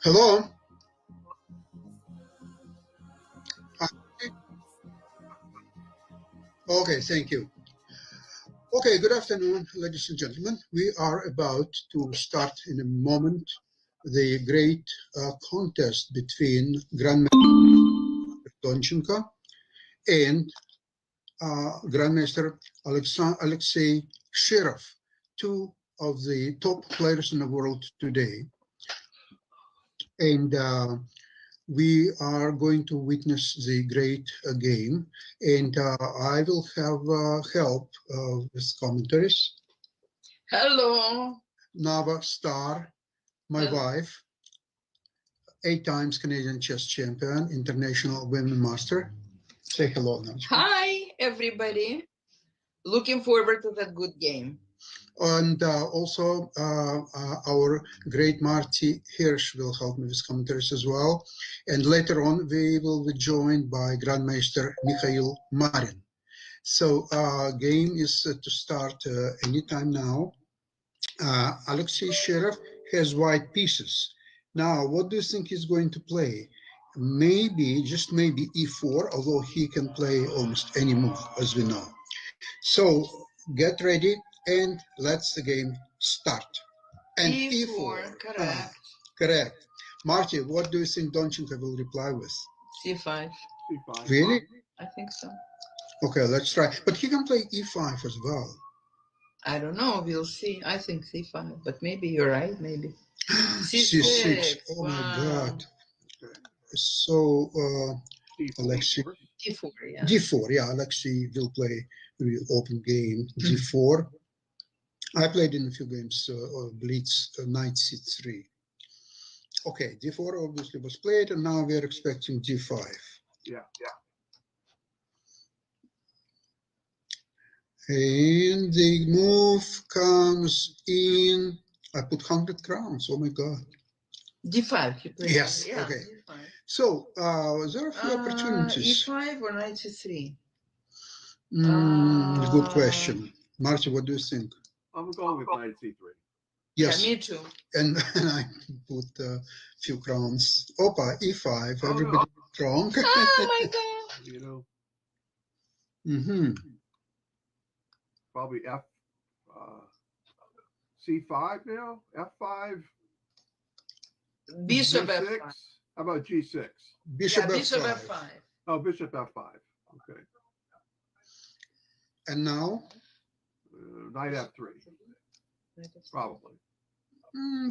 Hello. Hi. Okay, thank you. Okay, good afternoon, ladies and gentlemen. We are about to start in a moment the great contest between Grandmaster Donchenko and Grandmaster Alexei Shirov, two of the top players in the world today. And we are going to witness the great game, and I will have help with commentaries. Hello. Sasha Starr, my wife, 8 times Canadian chess champion, international women master. Say hello now. Hi, everybody. Looking forward to that good game. And also our great Marty Hirsch will help me with commentaries as well. And later on, we will be joined by Grandmaster Mikhail Marin. So game is to start anytime now. Alexei Shirov has white pieces. Now, what do you think he's going to play? Maybe, just maybe e4, although he can play almost any move, as we know. So get ready and let's the game start. And E4, correct. Correct. Marty, what do you think Donchenko will reply with? C5. C5. Really? I think so. Okay, let's try. But he can play e5 as well. I don't know. We'll see. I think C5, but maybe you're right. Maybe. C6. Oh Wow. my God. So, Alexei. D4, yeah. D4, yeah, Alexei will play the open game, D4. I played in a few games, Blitz, knight C3. Okay, D4 obviously was played, and now we're expecting D5. Yeah. And the move comes in, I put 100 crowns, oh my God. D5, you played. Yes, Yeah, okay. D5. So, there are a few opportunities. E5 or knight C3? Good question. Marty, what do you think? I'm going with knight C3. Yes. Yeah, me too. And I put a few crowns. Opa, E5, everybody strong. Oh my God. You know, Mm-hmm. probably C5 now, F5, Bishop G6. F5. How about G6? Bishop Yeah, F5. Bishop F5. Oh, Bishop F5. Okay. And now? Knight F3. Probably.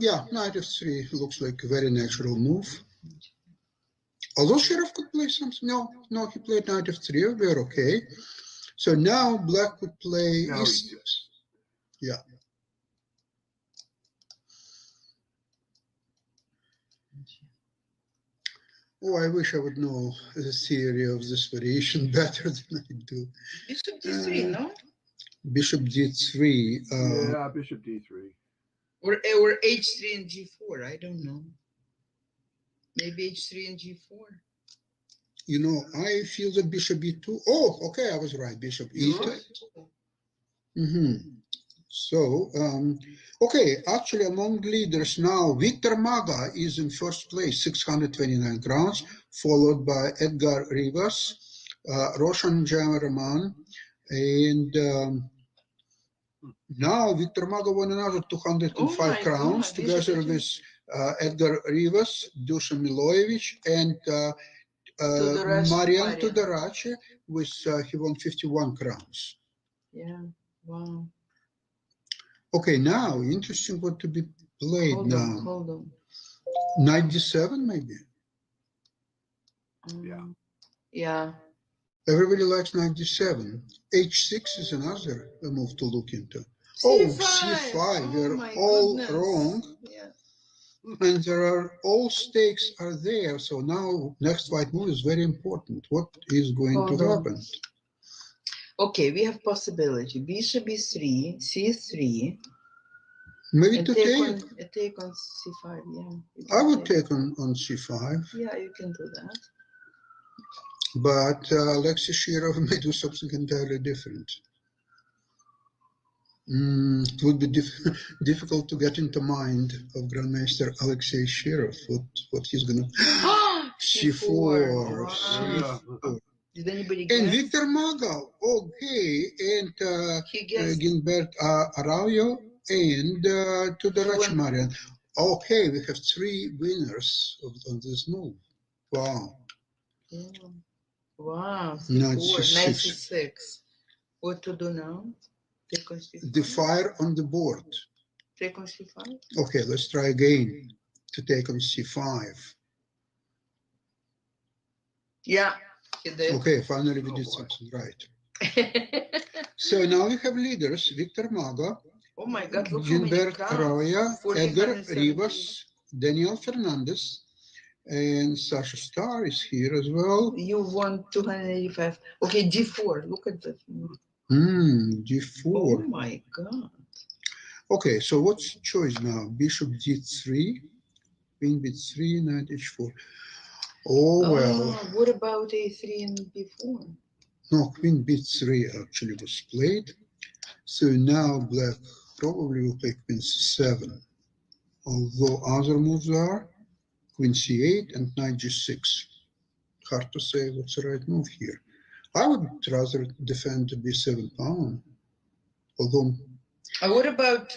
Yeah, knight F3 looks like a very natural move. Although Shirov could play something. No, he played knight F3. We're okay. So now black could play Now E6. Yeah. Oh, I wish I would know the theory of this variation better than I do. Bishop D3, no? Bishop D3. Yeah, Bishop D3. Or H3 and G4. I don't know. Maybe H3 and G4. You know, I feel that Bishop E2. Oh, okay, I was right. Bishop E2. Right. Mm-hmm. So, okay, actually among leaders now, Victor Maga is in first place, 629 crowns, followed by Edgar Rivas, Roshan Jamaraman, and now Victor Maga won another 205 crowns together with Edgar Rivas, Dusan Milojevic, and Marian Tudarache, with he won 51 crowns. Yeah, wow. Okay, now interesting what to be played now. Hold on. Knight D7 maybe. Yeah. Everybody likes knight D7. H6 is another move to look into. C5. Oh, C5. We're all wrong. Yeah. And there are all stakes are there. So now next white move is very important. What is going to happen? Okay, we have possibility. Bishop B3, C3. Maybe to take. Take on C5, yeah. I would take on C5. Yeah, you can do that. But Alexei Shirov may do something entirely different. It would be difficult to get into mind of Grandmaster Alexei Shirov, what he's gonna C4. C4. Wow. Yeah. Did anybody And guess? Victor Magal, okay, and He guessed. Gilbert Araujo, and Tudorache Marian. Okay, we have 3 winners of this move. Wow. Yeah. Wow. No, C4. it's Knight C6. C6. What to do now? Take on C5? The fire on the board. Take on C5? Okay, let's try again to take on C5. Yeah, he did. Okay, finally we Oh, did boy. something right. So now we have leaders: Victor Maga, Oh my God, look how many Gilbert cards. Araujo, Edgar 470. Rivas, Daniel Fernandez, and Sasha Starr is here as well. You won 285. Okay, G4. Look at that. G4. Oh my God. Okay, so what's choice now? Bishop D3, Queen B3, Knight H4. Oh well. What about A3 and B4? No, Queen B3 actually was played. So now Black probably will play Queen C7. Although other moves are Queen C8 and Knight G6. Hard to say what's the right move here. I would rather defend the B7 pawn. Although, What about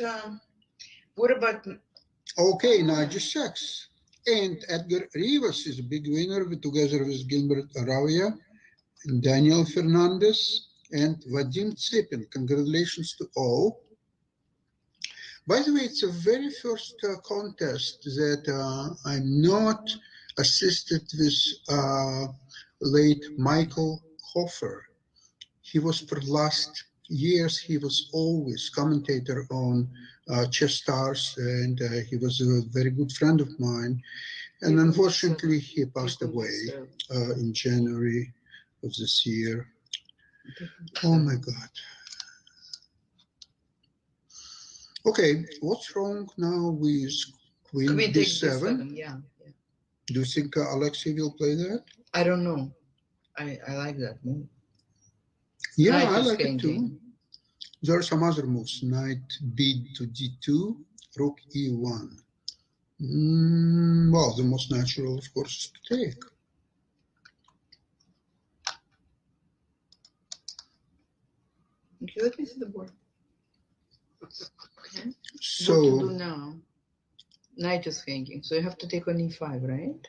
okay, Knight G6. And Edgar Rivas is a big winner together with Gilbert Araujo, and Daniel Fernandez, and Vadim Tsipin. Congratulations to all. By the way, it's the very first contest that I'm not assisted with late Michael Hofer. He was for the last years, he was always commentator on Chess Stars, and he was a very good friend of mine. And unfortunately, he passed away in January of this year. Oh my God. Okay, what's wrong now with Queen B7? Yeah. Do you think Alexei will play that? I don't know. I like that move. Yeah, Knight I is like it too. hanging. There are some other moves. Knight B to D2, Rook E1. Well, the most natural, of course, is to take. Okay, let me see the board. Okay. So, what to do now? Knight is hanging, so you have to take on E5, right?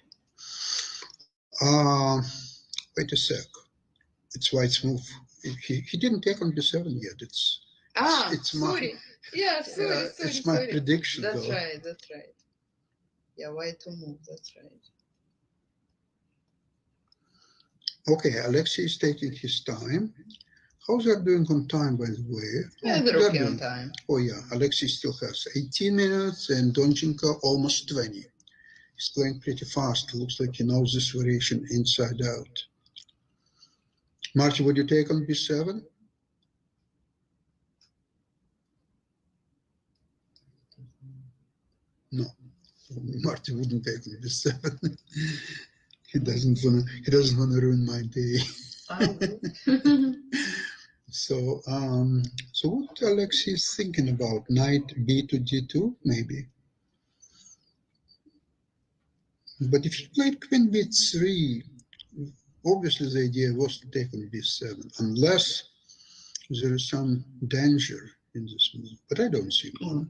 wait a sec. It's White's move. He didn't take on B7 yet. It's sorry. it's my prediction. That's though. right. Yeah, White to move. That's right. Okay, Alexei is taking his time. How's that doing on time, by the way? Yeah, they're okay on time. Oh, yeah. Alexei still has 18 minutes and Donchenko almost 20. He's playing pretty fast. It looks like he knows this variation inside out. Marty, would you take on B7? No. Marty wouldn't take on B7. He doesn't wanna ruin my day. I would. So what Alexei is thinking about? Knight B to D2, maybe. But if you played Queen B3, obviously the idea was to take on B7, unless there is some danger in this move. But I don't see one.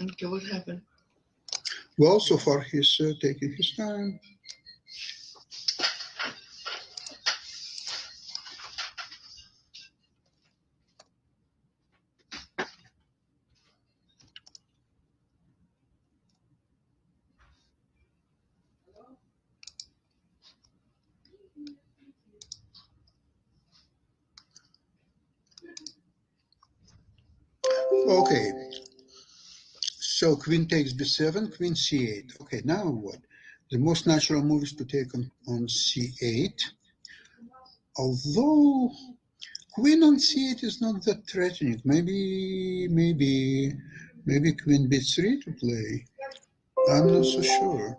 Okay, what happened? Well, so far he's taking his time. Okay. So Queen takes B7, Queen C8. Okay, now what? The most natural move is to take on C8. Although Queen on C8 is not that threatening. Maybe Queen B3 to play. I'm not so sure.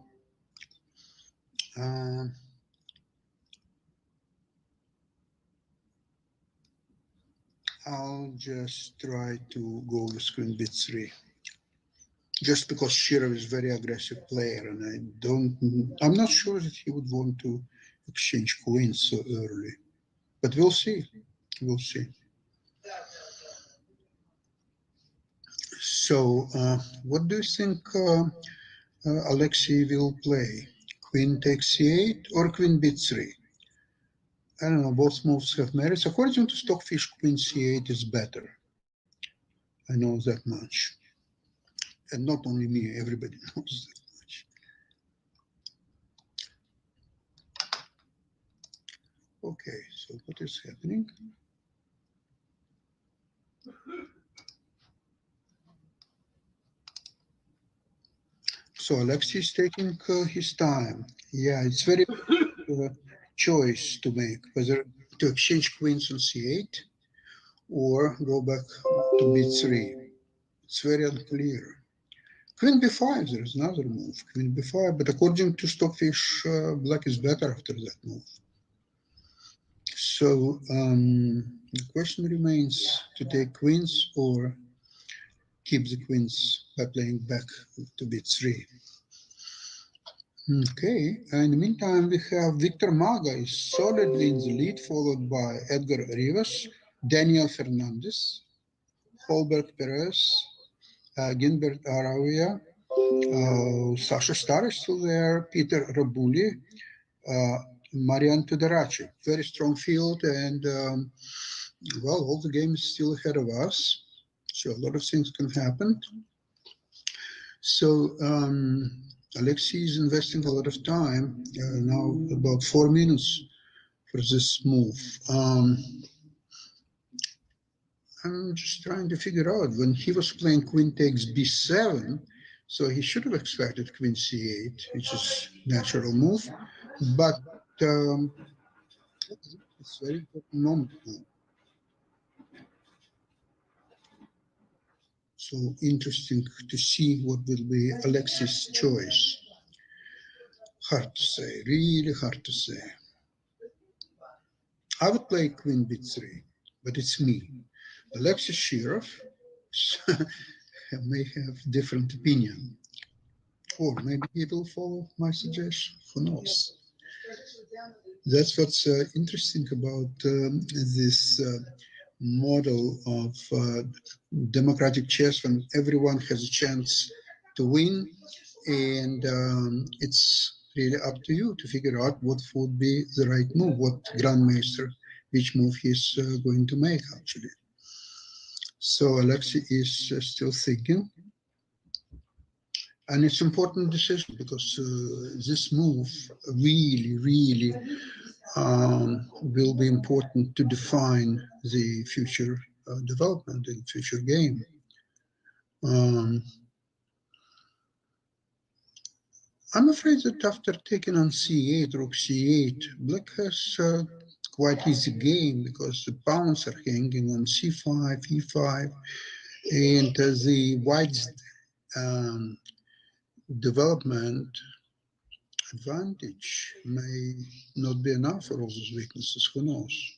I'll just try to go with queen b3, just because Shirov is a very aggressive player, and I'm not sure that he would want to exchange queens so early. But we'll see. We'll see. So, what do you think Alexei will play? Queen takes c8 or queen b3? I don't know. Both moves have merits. According to Stockfish, queen c8 is better. I know that much. And not only me, everybody knows that much. Okay, so what is happening? So Alexei is taking his time. Yeah, it's very choice to make, whether to exchange queens on c8 or go back to b3. It's very unclear. Queen b5, there is another move, queen b5, but according to Stockfish, black is better after that move. So the question remains to take queens or keep the queens by playing back to b3. Okay, in the meantime, we have Victor Maga is solidly in the lead, followed by Edgar Rivas, Daniel Fernandez, Holberg Perez, Ginbert Aravia, Sasha Starr is still there, Peter Rabuli, Marian Tudorache. Very strong field, and well, all the game is still ahead of us, so a lot of things can happen. So Alexei is investing a lot of time, now about 4 minutes for this move. I'm just trying to figure out, when he was playing queen takes b7, so he should have expected queen c8, which is natural move, but it's a very important moment now. So interesting to see what will be Alexei's choice. Hard to say, really hard to say. I would play queen b3, but it's me. Alexei Shirov may have different opinion, or maybe he will follow my suggestion. Who knows? That's what's interesting about this model of democratic chess, when everyone has a chance to win, and it's really up to you to figure out what would be the right move, what Grandmaster, which move he's going to make, actually. So Alexei is still thinking, and it's an important decision, because this move really will be important to define the future development in future game. I'm afraid that after taking on c8, rook c8, black has quite easy game, because the pawns are hanging on c5, e5, and the white's development advantage may not be enough for all those weaknesses. Who knows?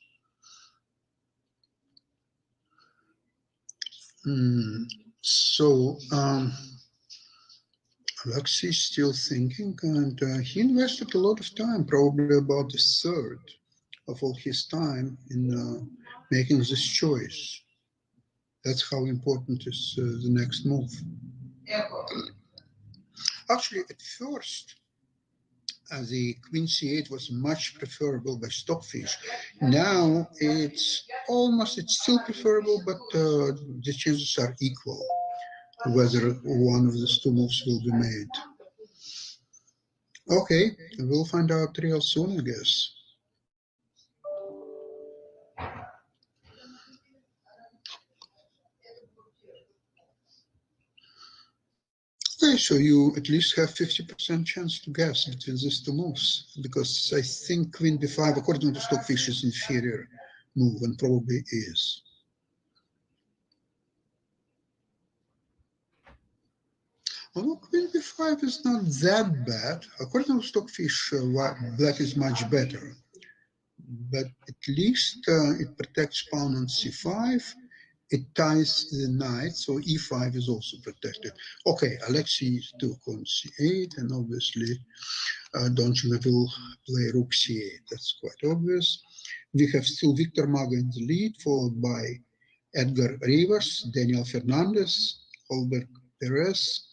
So Alexei is still thinking, and he invested a lot of time, probably about a third of all his time, in making this choice. That's how important is the next move. Actually, at first, the queen c8 was much preferable by Stockfish. Now it's still preferable, but the chances are equal whether one of these two moves will be made. Okay, we'll find out real soon, I guess. Okay, so you at least have 50% chance to guess between these two moves, because I think queen b5, according to Stockfish, is inferior move, and probably is. Although queen b5 is not that bad. According to Stockfish, black is much better. But at least it protects pawn on c5. It ties the knight, so e5 is also protected. Okay, Alexei took on c8, and obviously Donchenko will play rook c8. That's quite obvious. We have still Victor Maga in the lead, followed by Edgar Rivas, Daniel Fernandez, Holberg Perez.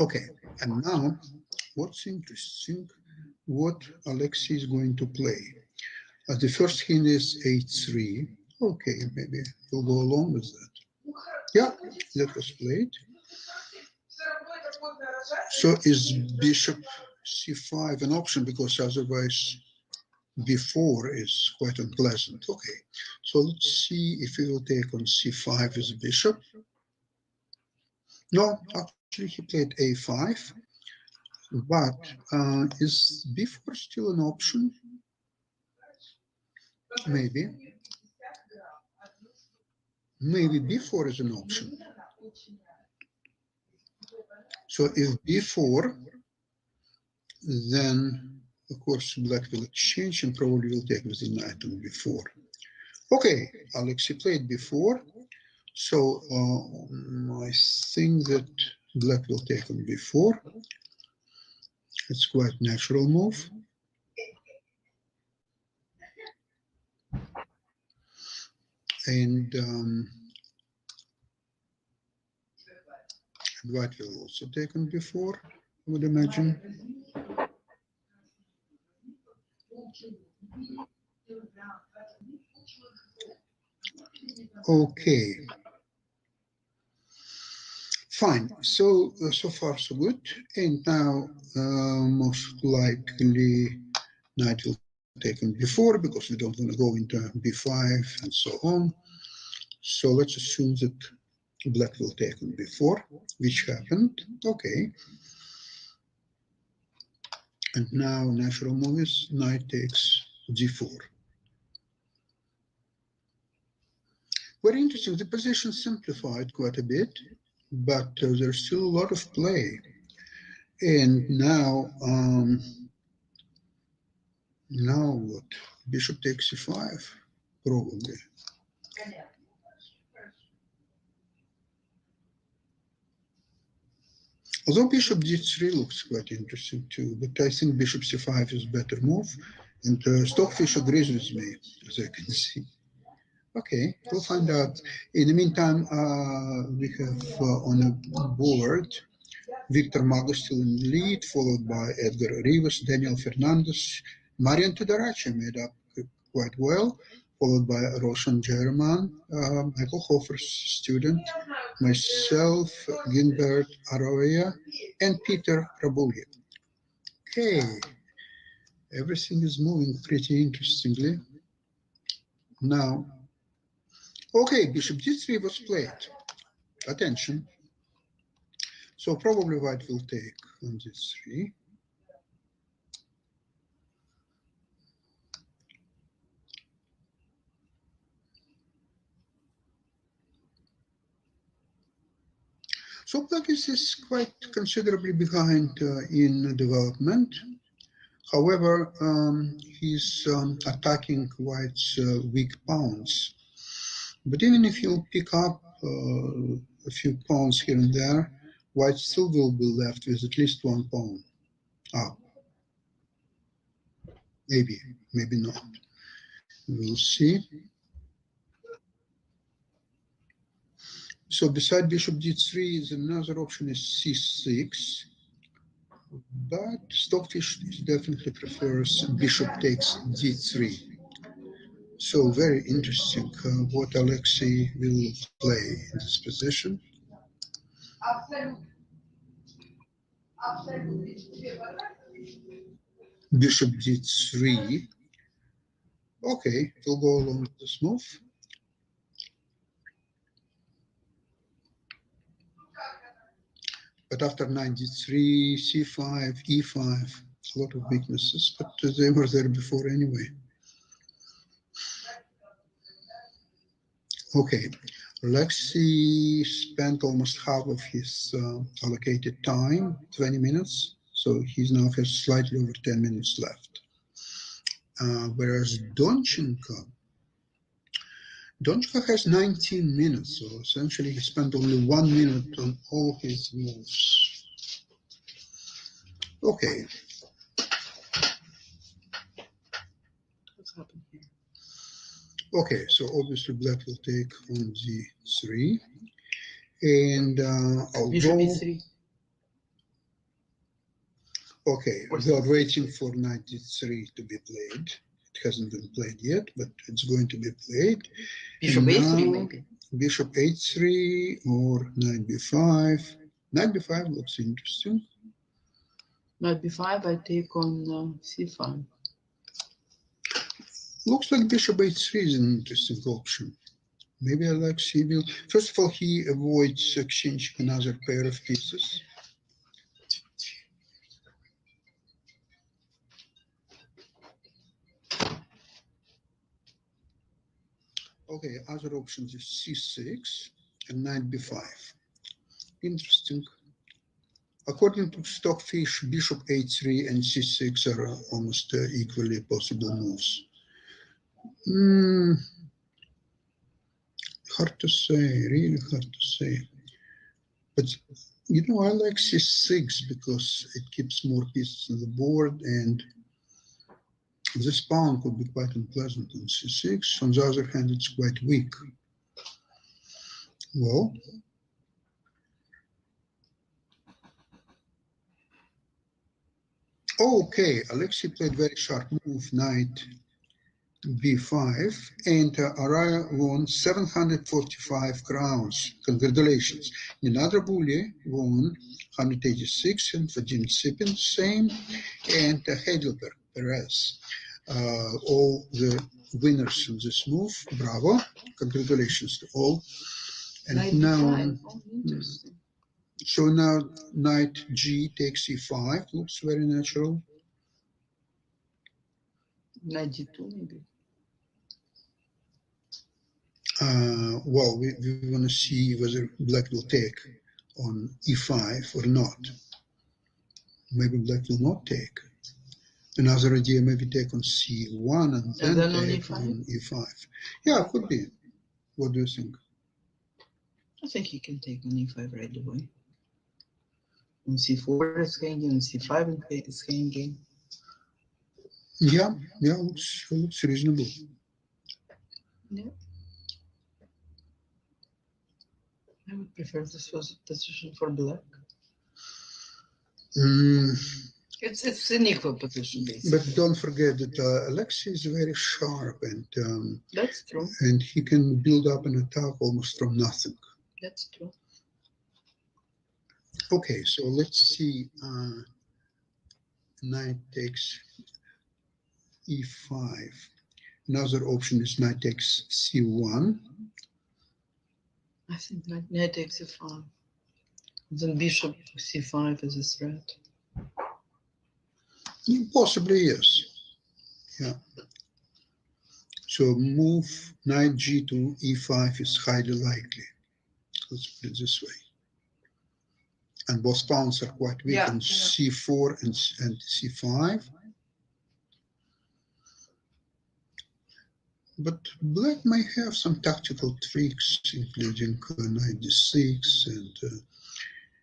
Okay, and now what's interesting, what Alexei is going to play. The first hint is h3. Okay, maybe we'll go along with that. Yeah, that was played. So is bishop c5 an option, because otherwise b4 is quite unpleasant. Okay, so let's see if he will take on c5 with bishop. No, actually he played a5, but is b4 still an option? Maybe. Maybe b4 is an option. So if b4, then of course black will exchange and probably will take with the knight on b4. Okay, Alexei played b4, so I think that black will take on b4. It's quite natural move. And white will also take on b4, I would imagine. Okay. Fine. So so far so good. And now most likely knight will take on b4, because we don't want to go into b5 and so on. So let's assume that black will take on b4, which happened. Okay. And now natural move is knight takes g4. Very interesting. The position simplified quite a bit, but there's still a lot of play. And now, now what? Bishop takes c5, probably. Although bishop d3 looks quite interesting too, but I think bishop c5 is a better move. And Stockfish agrees with me, as I can see. Okay, we'll find out. In the meantime, we have on a board Victor Maga still in the lead, followed by Edgar Rivas, Daniel Fernandez, Marian Tudorache made up quite well, followed by Roshan German, Michael Hofer's student, myself, Ginbert Aroya, and Peter Rabulye. Okay, everything is moving pretty interestingly. Now, okay, bishop d3 was played. Attention. So probably white will take on d3. So black is quite considerably behind in development. However, he's attacking white's weak pawns. But even if he'll pick up a few pawns here and there, white still will be left with at least one pawn up. Maybe, maybe not. We'll see. So beside bishop d3, another option is c6. But Stockfish definitely prefers bishop takes d3. So very interesting what Alexei will play in this position. Bishop d3. Okay, we'll go along with this move. But after knight d3, c5, e5, a lot of weaknesses, but they were there before anyway. Okay, Alexei spent almost half of his allocated time, 20 minutes. So he now has slightly over 10 minutes left. Whereas Donchenko has 19 minutes. So essentially he spent only 1 minute on all his moves. Okay. What's happened here? Okay, so obviously black will take on d3. And Bishop although, e3. okay, we are waiting for knight d3 to be played. It hasn't been played yet, but it's going to be played. Bishop And a3 now, maybe. Bishop h3 or knight b5. Knight b5 looks interesting. Knight b5, I take on c5. Looks like bishop h3 is an interesting option. Maybe Alexei will. First of all, he avoids exchanging another pair of pieces. Okay, other options is c6 and knight b5. Interesting. According to Stockfish, bishop a3 and c6 are almost equally possible moves. Hard to say, really hard to say. But, you know, I like c6 because it keeps more pieces on the board, and this pawn could be quite unpleasant on c6. On the other hand, it's quite weak. Well, okay, Alexei played very sharp move, knight b5, and Araya won 745 crowns. Congratulations. Nina Drabuli won 186, and Vadim Tsipin same, and Heidelberg Perez. All the winners in this move. Bravo. Congratulations to all. And Knight now, b5. Oh, interesting. so now knight g takes e5. Looks very natural. Knight d2 maybe. Well, we want to see whether black will take on e5 or not. Maybe black will not take. Another idea, maybe take on c1 and then on take e5? on e5. Yeah, could be. What do you think? I think he can take on e5 right away. On c4 is hanging, on c5 is hanging. Yeah, looks reasonable. Yeah. I would prefer this was position for black. It's an equal position, basically. But don't forget that Alexei is very sharp, and that's true. And he can build up an attack almost from nothing. That's true. Okay, so let's see. Knight takes e5. Another option is knight takes c1. I think knight takes e5. Then bishop c5 is a threat. Possibly, yes. Yeah. So move knight g to e5 is highly likely. Let's put it this way. And both pawns are quite weak on c4 and c5. But black may have some tactical tricks, including knight d6 and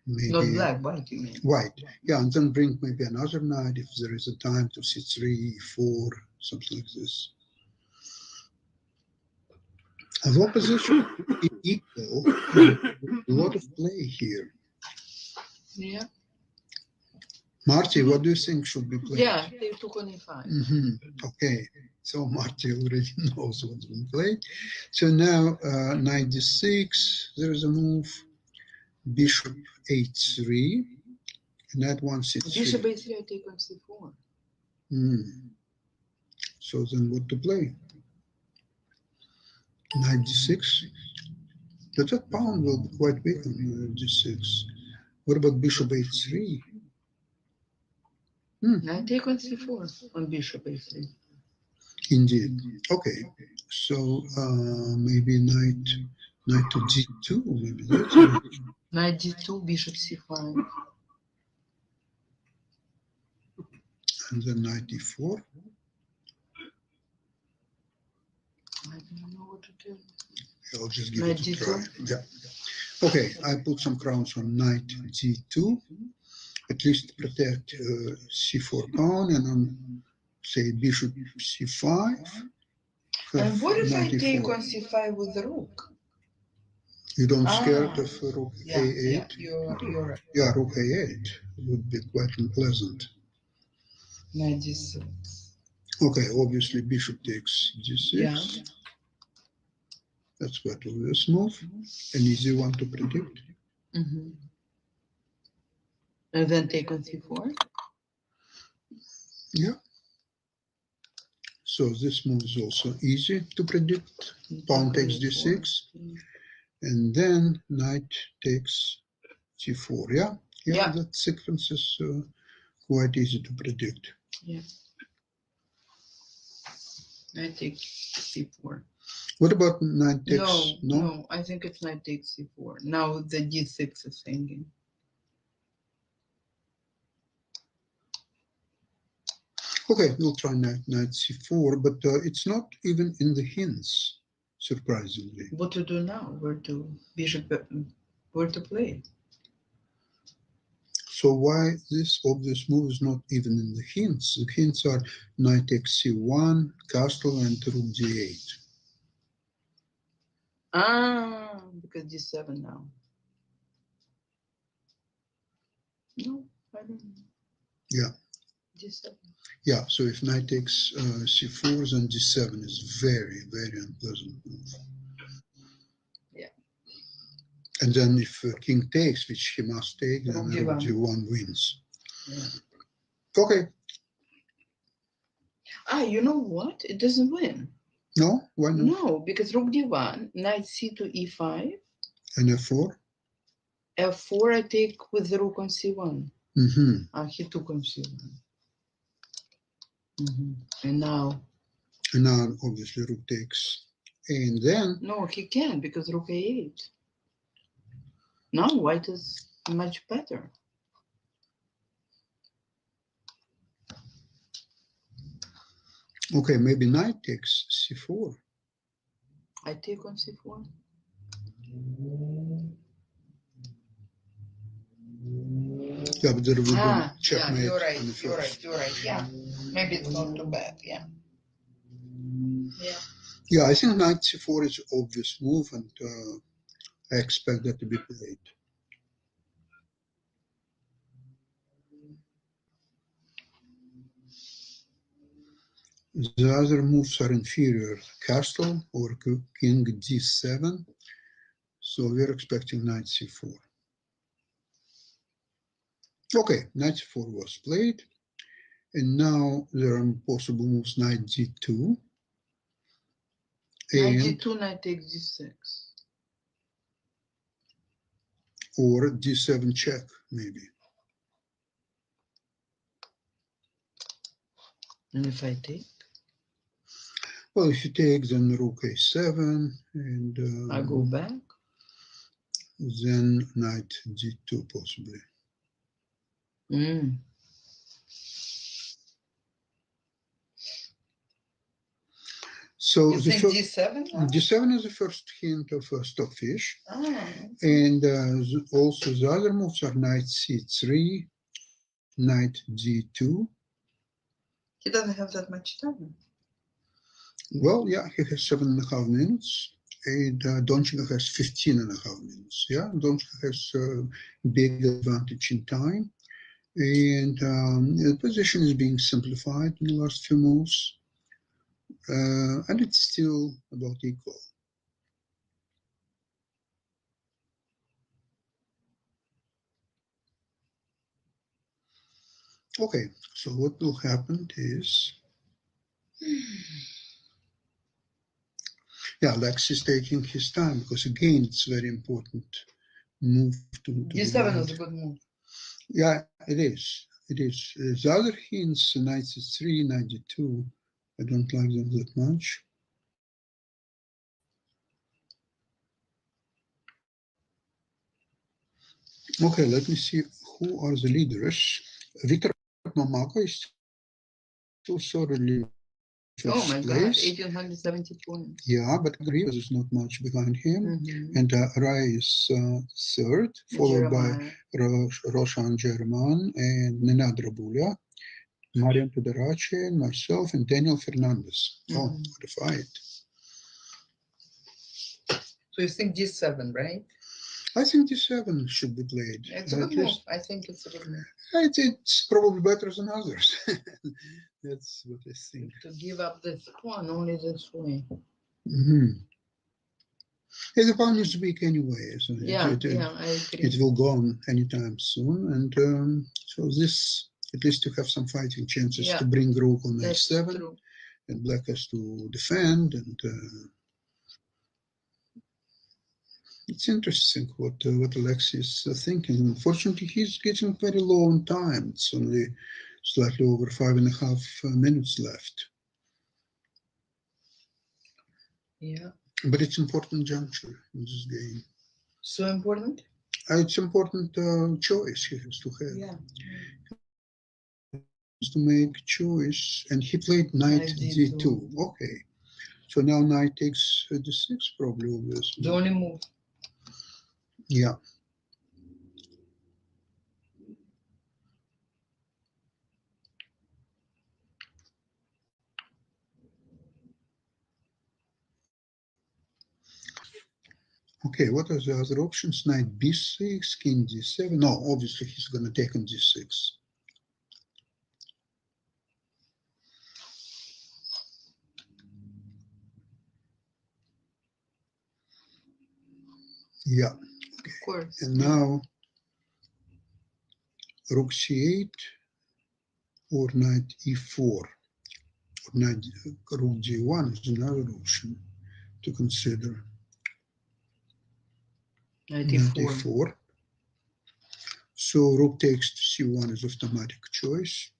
maybe... Not black, white, you mean? White, yeah, and then bring maybe another knight if there is a time to c3, e4, something like this. And opposition is equal, a lot of play here. Yeah. Marty, what do you think should be played? Yeah, they took on e5. Okay, so Marty already knows what's been played. So now knight d6, there is a move, bishop h3, knight 1 c3. Bishop a3, I take on c4. So then what to play? Knight d6. But that pawn will be quite weak on d6. What about bishop h3? I take on c4 on bishop a3. Indeed. Okay. So maybe knight Knight to g2, maybe that's it. Knight d2, bishop c5. And then knight e4. I don't know what to do. I'll just give Knight it a d2. try. Yeah. Okay, I put some crowns on knight g2, at least protect c4 pawn, and on, say, bishop c5. And what if I knight take e4. on c5 with the rook? You don't scared of rook Yeah, a8? yeah, you're right. Yeah, rook a8 would be quite unpleasant. Knight d6. Okay, obviously bishop takes g6. Yeah. That's quite obvious move. An easy one to predict. Mm-hmm. And then take on c4. Yeah. So this move is also easy to predict. Pawn takes d6. And then knight takes c4. Yeah, Yeah. that sequence is quite easy to predict. Yeah. Knight takes c4. What about knight takes? No, I think it's knight takes c4. Now the d6 is hanging. Okay, we'll try knight c4, but it's not even in the hints, surprisingly. What to do now? Where to play? So why this obvious move is not even in the hints? The hints are knight takes c1, castle, and rook d8. Because d7 now. No, I don't know. Yeah. d7. Yeah, so if knight takes c4, then d7 is very, very unpleasant move. Yeah. And then if king takes, which he must take, then Rook d1 wins. Yeah. Okay. You know what? It doesn't win. No? Why not? No, because rook d1, knight c2 e5. And f4? f4 I take with the rook on c1. Mm-hmm. He took on c1. Mm-hmm. And now? And now, obviously, rook takes. And then? No, he can't because rook a8. Now white is much better. Okay, maybe knight takes c4. I take on c4. Yeah, but there will be checkmate. Yeah, you're right. Yeah, maybe it's not too bad. Yeah. Yeah, I think knight c4 is an obvious move, and I expect that to be played. The other moves are inferior, castle or king d7. So we're expecting knight c4. Okay, knight c4 was played. And now there are possible moves knight g2. Knight g2, knight takes g6. Or d7 check, maybe. And if I take? Well, if you take, then rook a7, and I go back. Then knight g2 possibly. So you think d7? D7 is the first hint of stockfish. Okay. And also the other moves are knight c3, knight g2. He doesn't have that much time. Well, yeah, he has 7.5 minutes. And Donchenko has 15.5 minutes. Yeah, Donchenko has a big advantage in time. And the position is being simplified in the last few moves. And it's still about equal. Okay, so what will happen is, yeah, Lex is taking his time because again, it's very important move to d7 is a good move. Yeah, it is. It is. The other hints, knight c3, knight d2, I don't like them that much. Okay, let me see who are the leaders. Victor Mamaka is still solidly Oh first my God, place. 1,870 points. Yeah, but Rivas is not much behind him. Mhm. And Rai is third, followed by Jeremiah. Roshan German and Nenad Rabulia, Marian Tudarache, and myself, and Daniel Fernandez. Oh, Mhm. what a fight. So you think D7, right? I think D7 should be played. It's a good At move. least I think it's a good move. it's probably better than others. That's what I think. To give up this pawn only this way. Yeah, the pawn is weak anyway, so Yeah, I agree. it will go on anytime soon. And so this, at least you have some fighting chances to bring rook on a7, and black has to defend. And it's interesting what Alexei is thinking. Unfortunately, he's getting very low on time. It's only slightly over 5.5 minutes left. Yeah. But it's important juncture in this game. So important? It's important choice he has to have. Yeah. To make choice, and he played knight d2. Okay, so now knight takes d6, probably, obviously. The only move. Yeah. Okay, what are the other options? Knight b6, king d7. No, obviously he's going to take on d6. Yeah. Okay. Of course. And now rook c8 or knight e4 or knight rook d1 is another option to consider. Knight e4. So rook takes to c1 is automatic choice.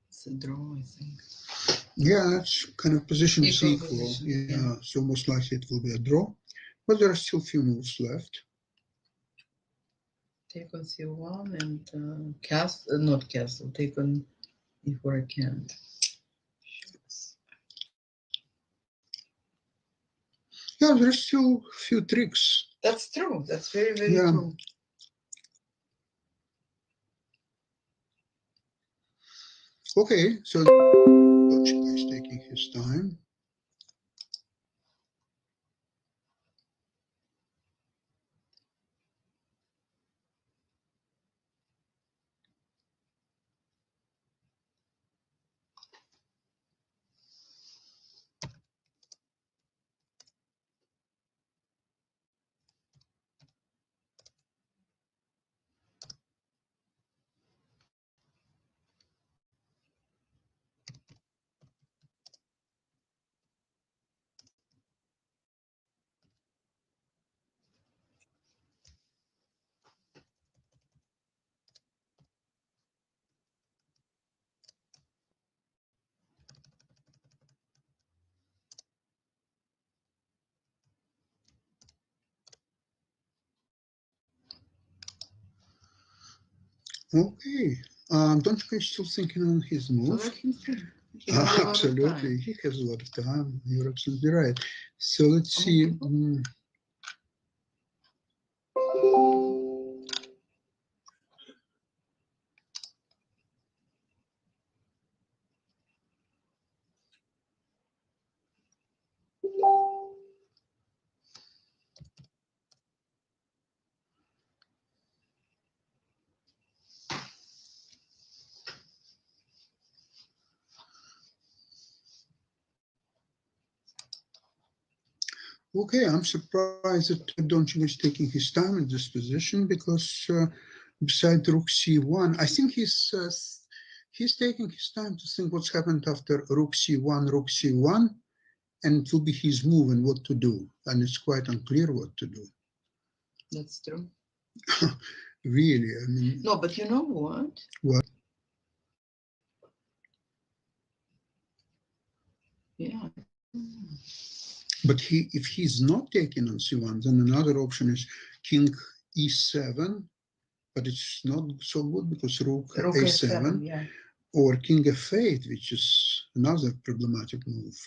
It's a draw, I think. Yeah, that's kind of position is equal. Position, yeah, so most likely it will be a draw. But there are still a few moves left. Take on c1 and castle, not castle, take on e4 I can't. Yeah, there's still a few tricks. That's true. That's very, very true. Okay, so Donchenko is taking his time. Okay, Donchenko is still thinking on his move. So let him think. Absolutely, he has a lot of time. You're absolutely right. So let's see. Okay, I'm surprised that Donchenko is taking his time in this position because beside rook c1, I think he's taking his time to think what's happened after rook c1, and it will be his move and what to do. And it's quite unclear what to do. That's true. Really, I mean. No, but you know what? What? Yeah. But if he's not taking on c1, then another option is king e7, but it's not so good because rook a7, yeah. or king f8, which is another problematic move.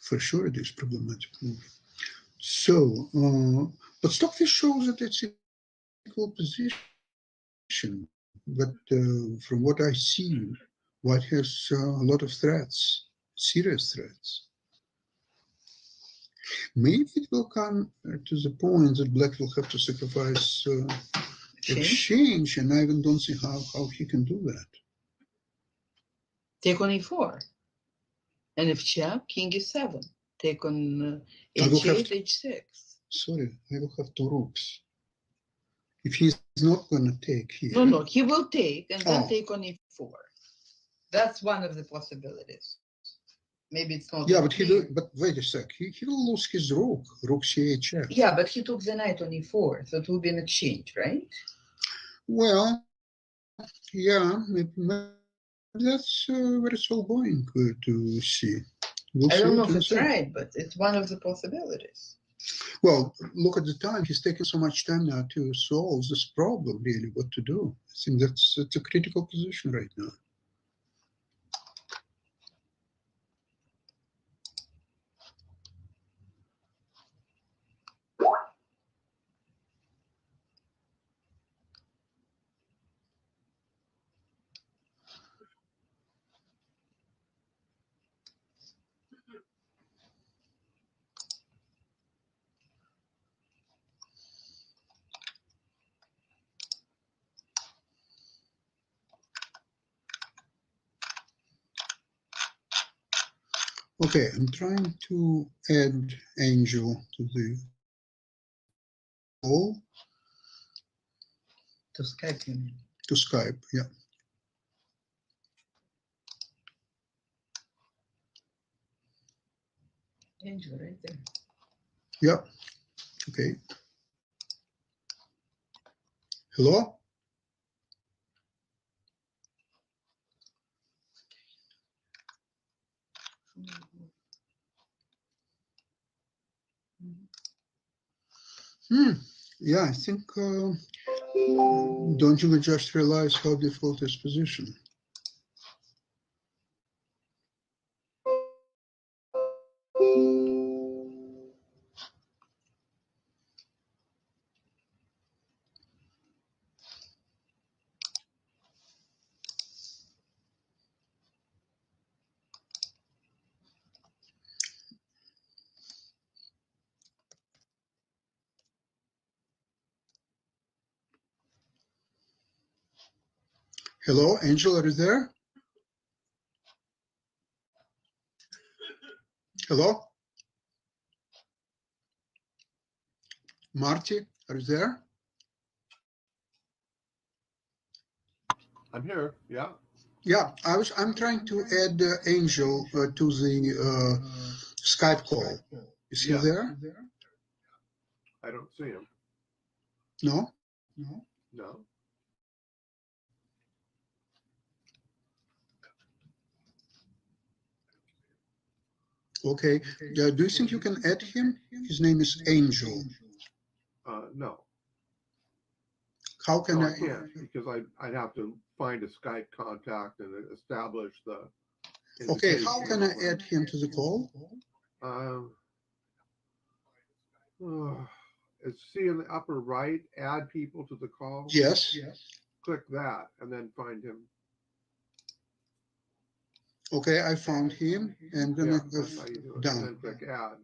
For sure, it is problematic move. So, but Stockfish shows that it's equal position. But from what I see, White has a lot of threats, serious threats. Maybe it will come to the point that Black will have to sacrifice exchange, and I even don't see how he can do that. Take on e4. And if check, king e7. Take on h8, h6. Sorry, I will have two rooks. If he's not going to take here. No, he will take and then take on e4. That's one of the possibilities. Maybe it's not. Yeah, but wait a sec. He will lose his rook c8 check. Yeah, but he took the knight on e4, so it will be an exchange, right? Well, yeah, that's where it's all going to see. I don't know if it's right, but it's one of the possibilities. Well, look at the time. He's taking so much time now to solve this problem, really, what to do. I think it's a critical position right now. Okay, I'm trying to add Angel to the call. To Skype, you mean? To Skype, yeah. Angel right there. Yeah, okay. Hello? Yeah, I think Donchenko just realized how difficult his position. Hello, Angel, are you there? Hello? Marty, are you there? I'm here. Yeah. Yeah, I'm trying to add Angel to the Skype call. Is he there? I don't see him. No? No. Okay. Do you think you can add him? His name is Angel. No. How can I can't, because I'd have to find a Skype contact and establish the. Okay, how can I add him to the call? See in the upper right, add people to the call. Yes. Click that and then find him. Okay, I found him, and then I go down. And then click add.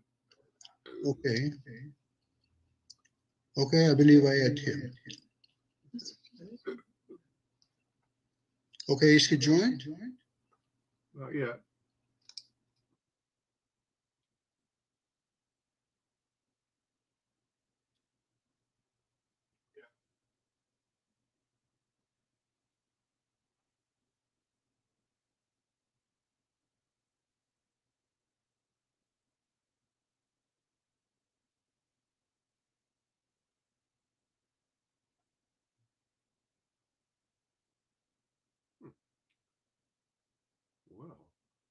Okay. Okay, I believe I add him. Okay, is he joined? Not yet. Well,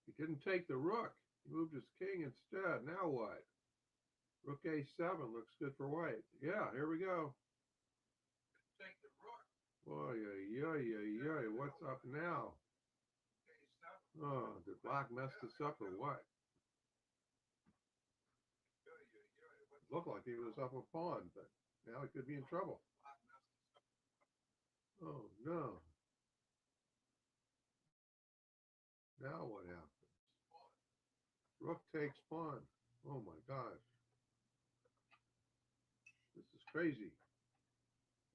he didn't take the rook. Moved his king instead. Now what? Rook A7 looks good for white. Yeah, here we go. Boy, what's up now? Oh, did black mess this up or what? Looked like he was up a pawn, but now he could be in trouble. Oh no. Now what happens? Rook takes pawn. Oh my gosh. This is crazy.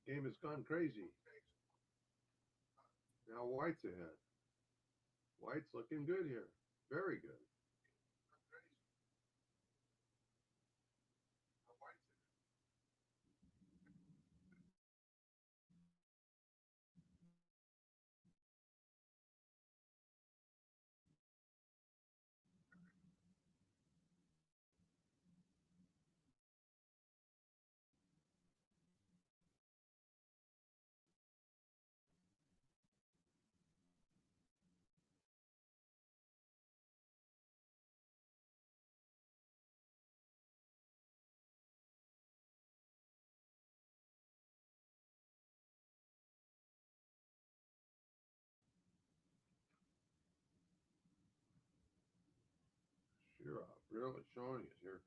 Game has gone crazy. Now white's ahead. White's looking good here. Very good. Shirov really showing it here.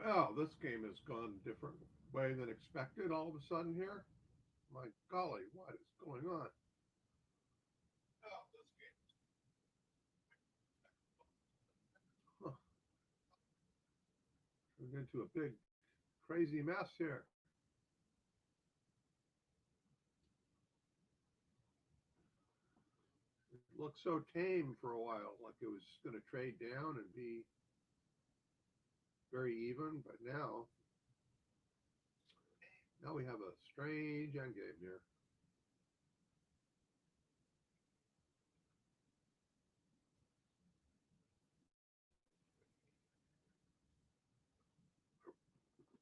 Well, this game has gone a different way than expected all of a sudden here. My golly, what is going on? Huh. Turned into a big crazy mess here. It looked so tame for a while, like it was going to trade down and be very even, but now we have a strange endgame here.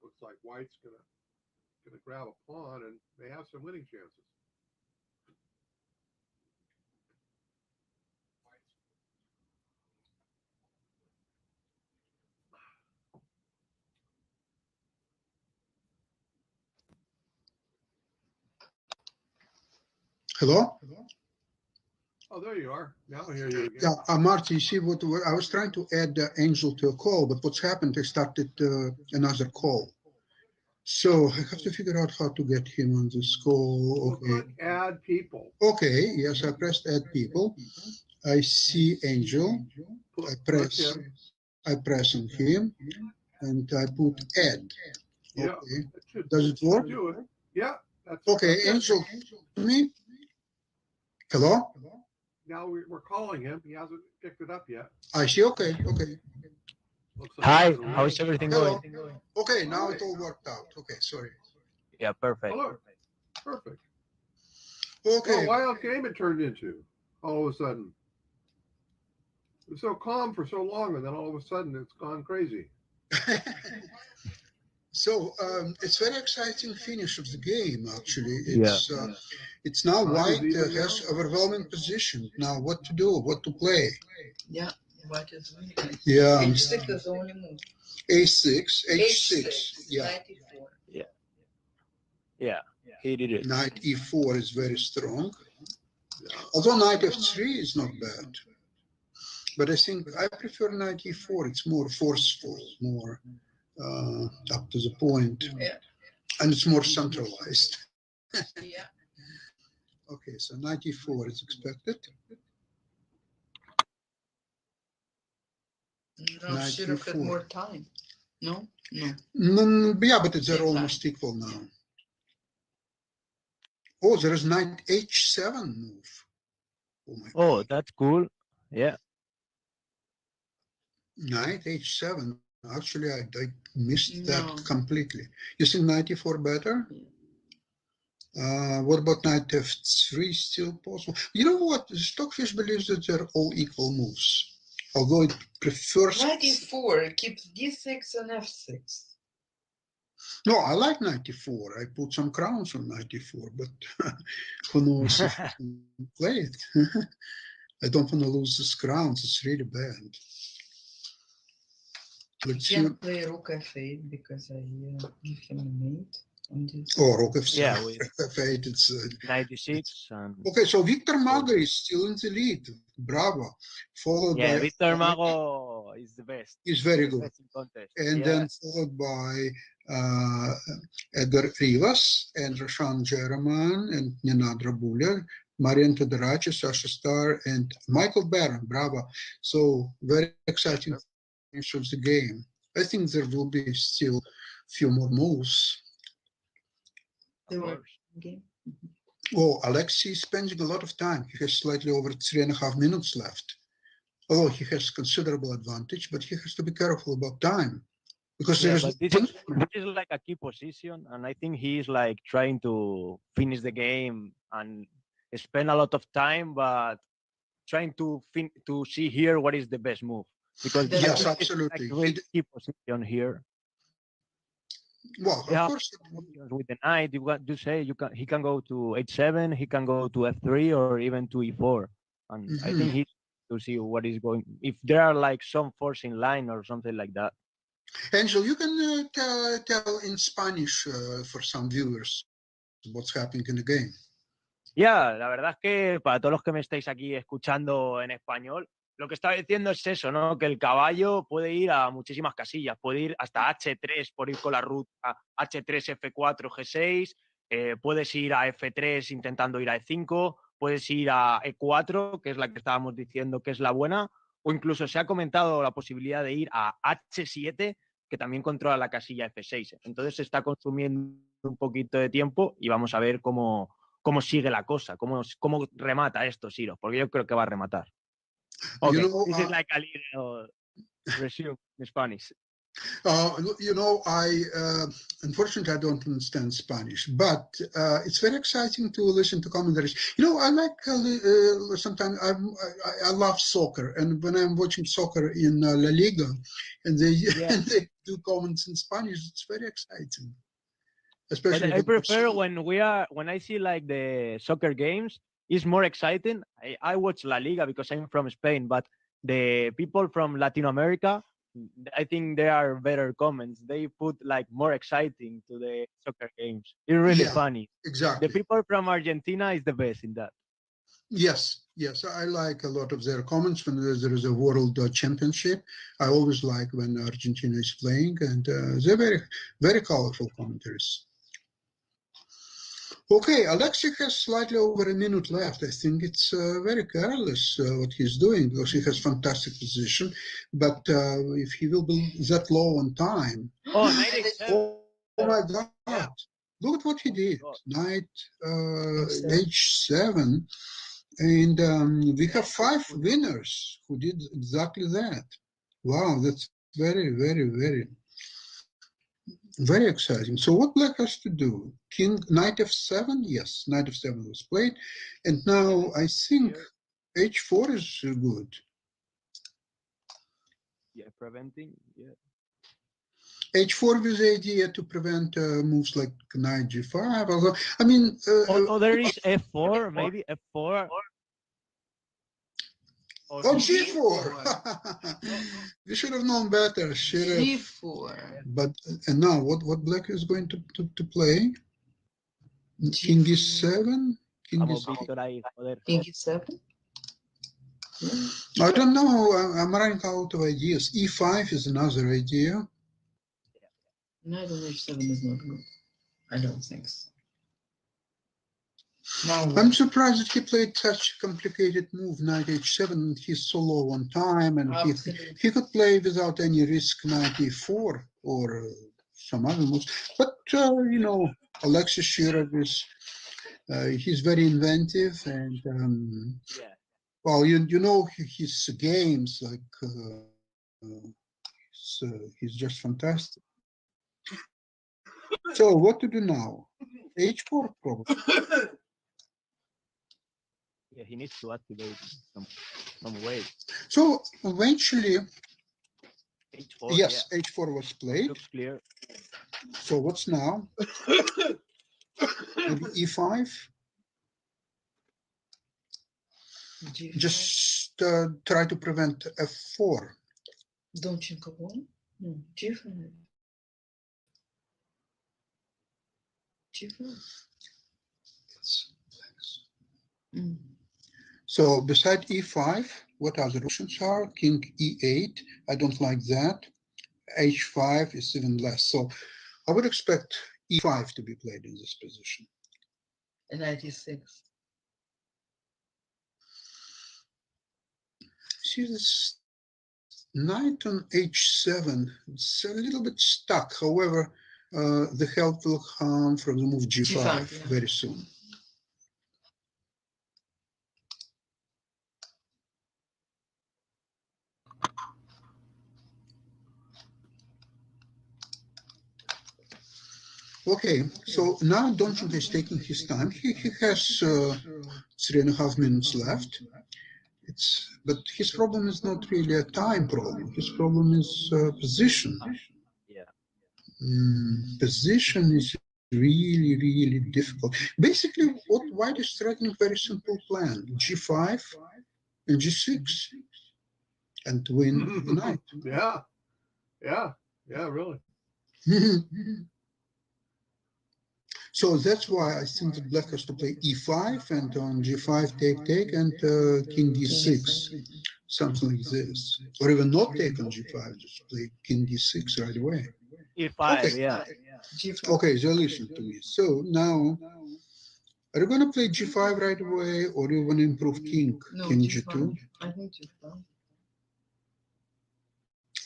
Looks like White's gonna grab a pawn and may have some winning chances. Hello? Oh, there you are. Now I hear you again. Yeah, Marty, you see what I was trying to add Angel to a call, but what's happened, I started another call. So I have to figure out how to get him on this call. Well, Okay. click add people. Okay, yes, I pressed add people. I see Angel. I Push press him. on him and I put add. Yeah. Okay. Does it work? Do it. Yeah. That's Okay, that's it. Angel, me? Hello? Now we're calling him. He hasn't picked it up yet. I see. Okay, okay. Looks like Hi, there's a how's ring. everything Hello. going? Okay, now it all worked out. Okay, sorry. Yeah, perfect. Hello. Perfect. Okay. Well, wild game it turned into all of a sudden. It was so calm for so long, and then all of a sudden it's gone crazy. So it's very exciting finish of the game. Actually, Yeah. it's now Time is White even has now. overwhelming position. Now, what to do? What to play? Yeah, White is winning. Yeah, H6 is the only move. A6, H6. Yeah, 94. Yeah, he did it. Knight E4 is very strong. Yeah. Although Knight F3 is not bad, but I think I prefer Knight E4. It's more forceful, more up to the point, Yeah. and it's more centralized. Yeah. Okay, so Knight E4 is expected. No, Shirov had more time. No? Yeah, but they're Same almost equal now. Oh, there is Knight H7 move. Oh my God. That's cool. Yeah. Knight H7. Actually, I missed that No. completely. You think Knight E4 better? What about Knight F3 still possible? You know what? Stockfish believes that they're all equal moves. Although it prefers... Knight E4 keeps D6 and F6. No, I like 94. I put some crowns on 94, but who knows if I can play it. I don't want to lose these crowns. It's really bad. Let's He see. can't play Rook F8 because I give him a mate on this. Oh, Rook F7. Yeah, with F8. It's 96 and okay. So Victor Mago is still in the lead. Bravo. Followed yeah, by Victor Mago is the best. is very The good. best in contest. And then followed by Edgar Rivas and Rashan Jeraman and Nenad Rabuля, Marian Todorache, Sasha Starr, and Michael Barron. Bravo. So very exciting finish of the game. I think there will be still a few more moves. Game. Oh, Alexei is spending a lot of time. He has slightly over 3.5 minutes left. Although he has considerable advantage, but he has to be careful about time. Because yeah, but this is like a key position, and I think he is like trying to finish the game and spend a lot of time, but trying to see here what is the best move, because yes, like absolutely, really key position here. Well, of course, with the knight, you say he can go to H7, he can go to F3, or even to E4, and I think he to see what is going, if there are like some force in line or something like that. Angel, you can tell in Spanish for some viewers what's happening in the game. Ya, la verdad es que para todos los que me estáis aquí escuchando en español, lo que estaba diciendo es eso, ¿no? Que el caballo puede ir a muchísimas casillas, puede ir hasta H3 por ir con la ruta H3, F4, G6, puedes ir a F3 intentando ir a E5, puedes ir a E4, que es la que estábamos diciendo que es la buena, o incluso se ha comentado la posibilidad de ir a H7, que también controla la casilla F6. Entonces se está consumiendo un poquito de tiempo y vamos a ver cómo sigue la cosa, cómo remata esto Shirov, porque yo creo que va a rematar. Okay, this is like a little resume in Spanish. Unfortunately, I don't understand Spanish, but it's very exciting to listen to commentaries. I like sometimes I love soccer, and when I'm watching soccer in La Liga, and they do comments in Spanish, it's very exciting. Especially but I prefer when I see like the soccer games, it's more exciting. I watch La Liga because I'm from Spain, but the people from Latin America, I think there are better comments. They put like more exciting to the soccer games. It's really Yeah, funny. exactly. The people from Argentina is the best in that. Yes, yes, I like a lot of their comments when there is a world championship. I always like when Argentina is playing, and they're very, very colorful commentaries. Okay, Alexei has slightly over a minute left. I think it's very careless what he's doing because he has fantastic position. But if he will be that low on time, Oh, 97. oh my God! Yeah. Look at what he did. God. Knight H7, and we have 5 winners who did exactly that. Wow, that's very, very, very. Very exciting. So what black has to do? King, knight f7? Yes, knight f7 was played. And now I think h4 is good. Yeah, preventing. Yeah. h4 with the idea to prevent moves like knight g5. Although, I mean... Oh, there is f4, maybe f4. Oh, g4! We should have known better. G4. But and now what black is going to play? King e7? King Vamos, e7. Víctor ahí, joder. King E7. I don't know. I'm running out of ideas. E5 is another idea. Knight on H7 is not good. I don't think so. Now I'm surprised that he played such a complicated move, knight h7. He's so low on time, and he could play without any risk knight e4 or some other moves. But you know, Alexei Shirov is he's very inventive, and Yeah. well, you know his games like he's just fantastic. So what to do now? H4 probably. Yeah, he needs to activate some way. So eventually, H4. yes, Yeah. H4 was played. Looks clear. So what's now? Maybe E5. G5. Just try to prevent F4. Donchenko won? No, G5. G5. Mm. So beside E5, what other options are? King E8. I don't like that. H5 is even less. So I would expect E5 to be played in this position. And knight E6. See this knight on H7. It's a little bit stuck. However, the help will come from the move G5 G5, yeah. very soon. Okay, so now Donchenko is taking his time. He has 3.5 minutes left. But his problem is not really a time problem. His problem is position. Yeah. Position is really, really difficult. Basically, what White is threatening very simple plan: G5 and G6, and to win the knight. Yeah, really. So that's why I think that Black has to play E5 and on G5 take and King D6, something like this, or even not take on G5, just play King D6 right away. E5, Okay. yeah. G5. Okay, so listen to me. So now, are you going to play G5 right away, or you want to improve King? No, King G5. G2? I think G5.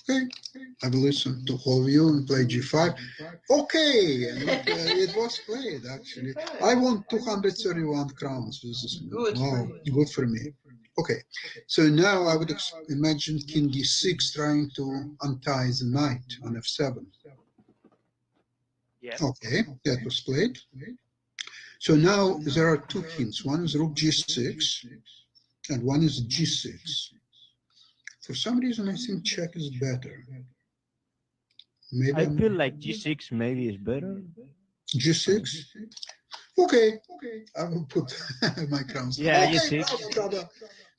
Okay, I will listen to all of you and play G5. Okay, and it was played actually. I won 231 crowns with this move. Good Wow, for you. good for me. Okay, so now I would imagine King D6 trying to untie the knight on F7. Yeah. Okay, that was played. So now there are two hints. One is Rook G6 and one is G6. For some reason, I think check is better. Maybe I feel like G6 maybe is better. G6. Okay, I will put my crowns. Yeah, okay, G6. bravo.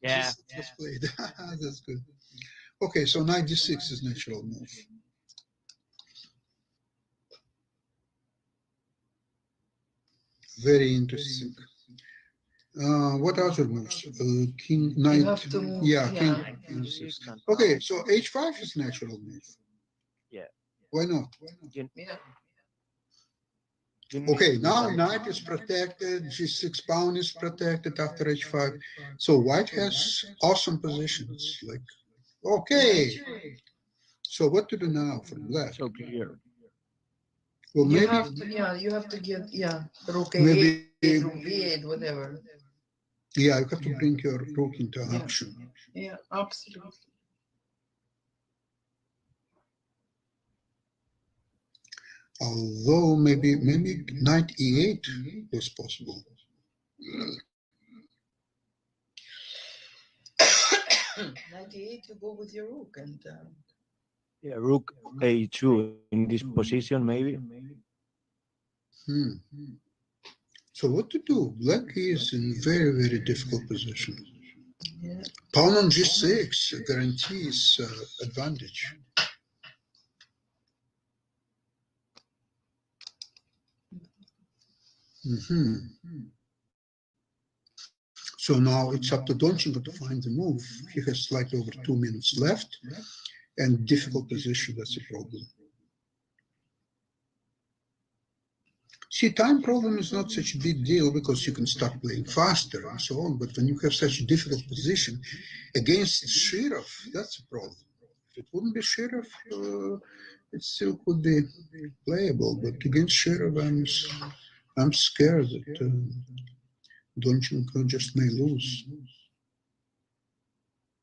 Yeah. G6 was played. That's good. Okay, so knight d6 is natural move. Very interesting. What other moves? King, knight. You have to move. Yeah, king. Knight d6 and Okay, so h5 is natural move. Yeah. Why not? You, Yeah. you need Okay, to do now something. knight is protected, g6 pawn is protected after h5. So white has awesome positions. Like, okay. So what to do now for black? So clear. Well, You maybe have to, you have to get, rook maybe a8, rook b8, whatever. yeah, you have to bring your rook into Yeah. action. Yeah, absolutely. Although maybe knight e8 was possible. Knight e8, you go with your rook, and Yeah, rook a2 in this position, maybe. Hmm. So what to do? Black is in very, very difficult position. yeah. Pawn on g6 guarantees advantage. So now it's up to Donchenko to find the move. He has slightly over 2 minutes left, and difficult position, that's a problem. See, time problem is not such a big deal because you can start playing faster and so on, but when you have such a difficult position against Shirov, that's a problem. If it wouldn't be Shirov, it still could be playable, but against Shirov, I'm scared that Donchenko just may lose.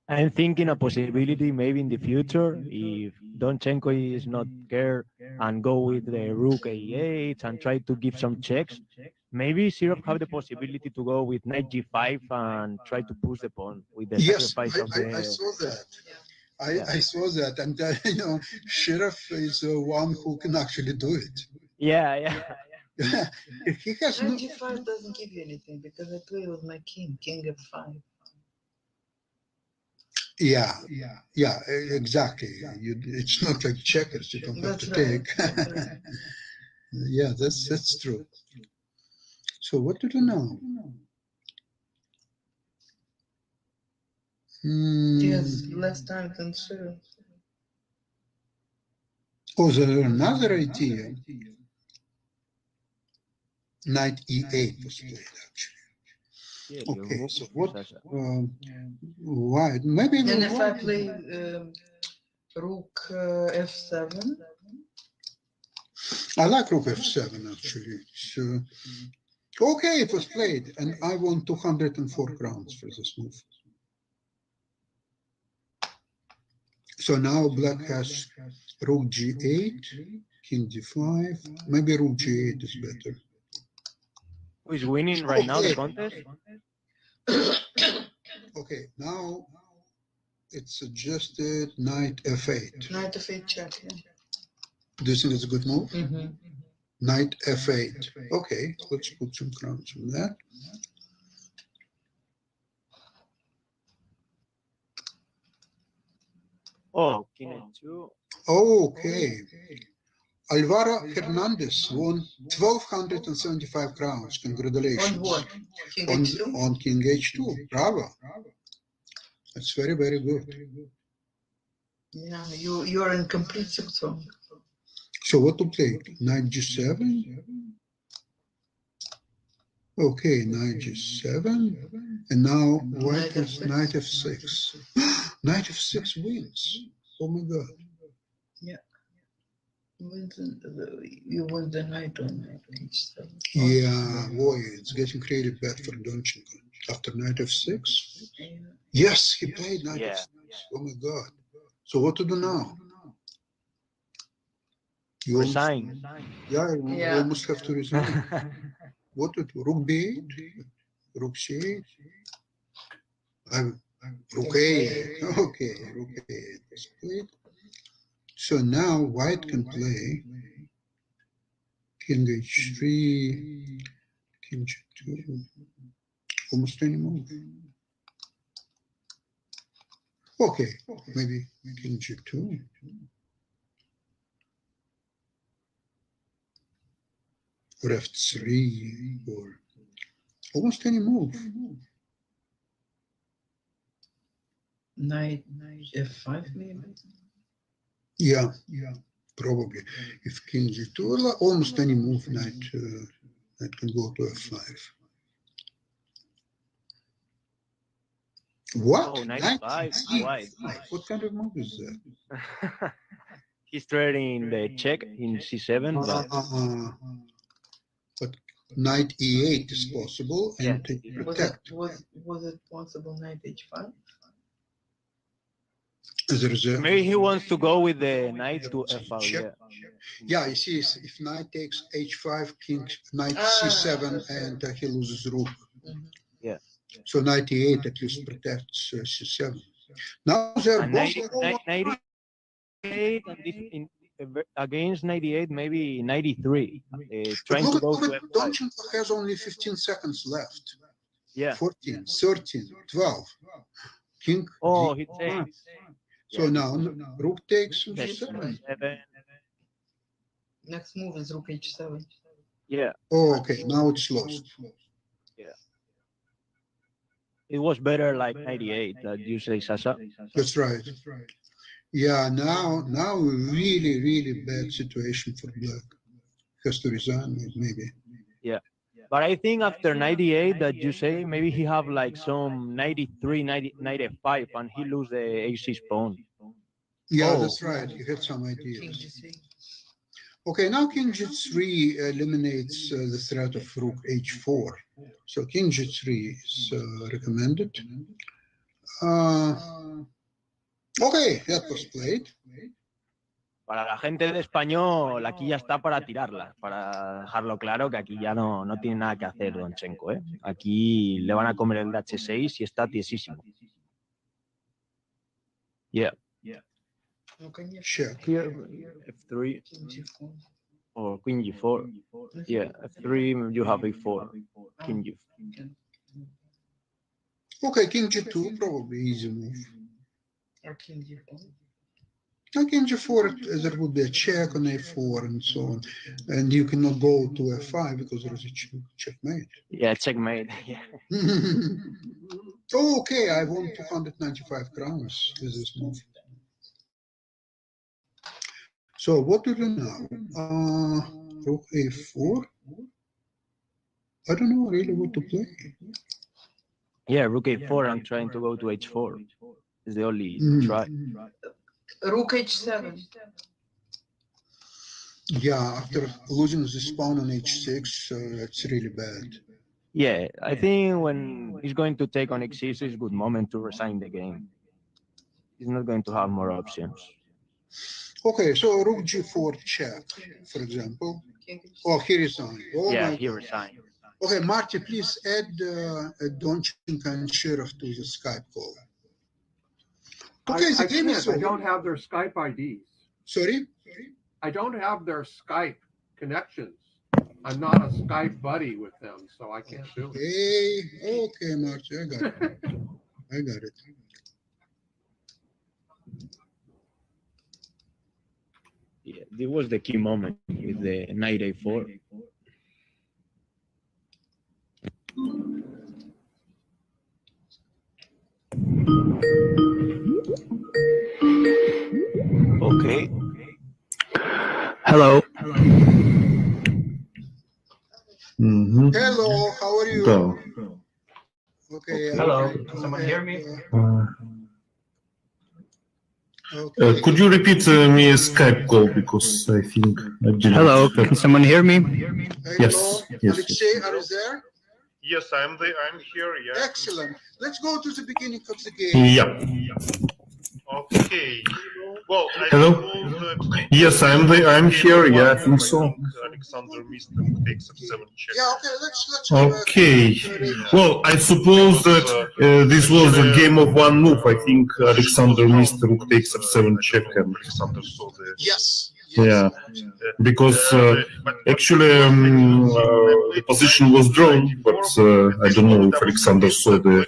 I'm thinking a possibility maybe in the future if Donchenko is not care and go with the rook a8 and try to give some checks. Maybe Sirov have the possibility to go with knight g5 and try to push the pawn with the Yes, sacrifice of I the. saw that. Yeah. I saw that, and Shirov is one who can actually do it. Yeah, yeah. He has no. Knight g5 doesn't give you anything because I play with my king f5. Yeah, exactly. It's not like checkers. You don't have That's to right. take. That's right. Yeah, that's true. So what to do now? He has less time than Shirov. Oh, there's another idea. Knight e8 was played actually. Yeah, your Okay, move, so what? Sasha. Why? Maybe And we'll if I play rook f7, I like rook f7 actually. So okay, it was played, and I won 204 crowns for this move. So now black has rook g8, king d5. Maybe rook g8 is better. Who is winning right now the Okay. contest? Okay, now it's suggested knight f8. knight f8 check. Yeah. Do you think it's a good move? Mm-hmm. Knight f8. Okay, let's put some crowns on that. Oh, king h2. Okay. Alvaro Hernandez won 1,275 crowns. Congratulations. On what? King On, h2? on King h2. Bravo. That's very, very good. Yeah, you are in complete success. So what to play? Knight g7? Okay, knight g7. And now white has knight f6. Knight f6 wins. Oh my god. Yeah. You win the knight on h7. Yeah, boy, it's getting really bad for Donchenko. After knight f6? Yeah. Yes, he played knight Yeah. f6. Oh my god. So what to do now? You almost, Resign. yeah, you Yeah. almost have to resign. What to do? Rook b8? Rook c8? Rook a8. Okay, rook a8 was played. So now white can play king h3, king g2, almost any move. Okay, maybe king g2. Or f3, or almost any move. Knight f5 maybe. Yeah, probably. If king g2, almost any move, knight can go to f5. What? Oh, knight Knight f5. e5? Why? What kind of move is that? He's threatening the check in c7, but But knight e8 is possible, and to protect. Was it possible knight h5? Maybe he wants to go with the knight to f5. Yeah, you see, if knight takes h5, king, knight c7, and he loses rook. Yeah. So knight e8 at least protects c7. Now they're both knight e8, and against 98, maybe 93. Trying to go to f5. Donchenko has only 15 seconds left. Yeah. 14, 13, 12. King. Oh, he takes. So now rook takes g7. Next move is rook h7. Yeah. Oh, okay. Now it's lost. Yeah. It was better like 98, you say, Sasha. That's right. Yeah, now really bad situation for black. Has to resign, maybe. Yeah. But I think after 98 that you say, maybe he have like some 93, 95, and he lose the h6 pawn. Yeah, that's right. He had some ideas. Okay, now king g3 eliminates the threat of rook h4. So king g3 is recommended. Okay, that was played. Para la gente de español, aquí ya está para tirarla, para dejarlo claro que aquí ya no tiene nada que hacer Donchenko, ¿eh? Aquí le van a comer el h6 y está tiesísimo. Yeah. Check. Here, f3 or queen g4. Yeah, f3 you have a4, king g4. Okay, king g2 probably easy move. Or king g4. Now king g4, there would be a check on a4 and so on, and you cannot go to f5 because there is a checkmate. Yeah, checkmate. Yeah. Okay, I won 295 crowns with this move. So what to do now? Rook a4. I don't know really what to play. Yeah, rook a4. I'm trying to go to h4. It's the only try. Rook h7. Yeah, after losing this pawn on h6, it's really bad. Yeah, I think when he's going to take on x6, it's a good moment to resign the game. He's not going to have more options. Okay, so rook g4 check, for example. Oh, he resigned. Oh, yeah, my he God. resigned. Okay, Marty, please add Donchenko and Shirov to the Skype call. Okay, the game is over. I don't have their Skype IDs. Sorry? I don't have their Skype connections. I'm not a Skype buddy with them, so I can't do it. Okay, Marty, I got it. I got it. Yeah, this was the key moment with the knight a4. Okay. Hello. Hello, how are you? So, Okay. Hello, can someone hear me? Okay. could you repeat me a Skype call because I think I didn't. Hello, can someone hear me? Yes, yes. Alexei, are you there? Yes, I'm here. Yeah. Excellent. Let's go to the beginning of the game. Yeah. Okay. Well, I Hello? suppose that Yes, I'm here. Yeah, I think so. Alexander missed the takes f7 check. Yeah, okay, let's Okay. Well, I suppose that this was a game of one move. I think Alexander missed rook takes f7 check. And Alexander saw the Yes. yeah, because actually the position was drawn, but I don't know if Alexander saw the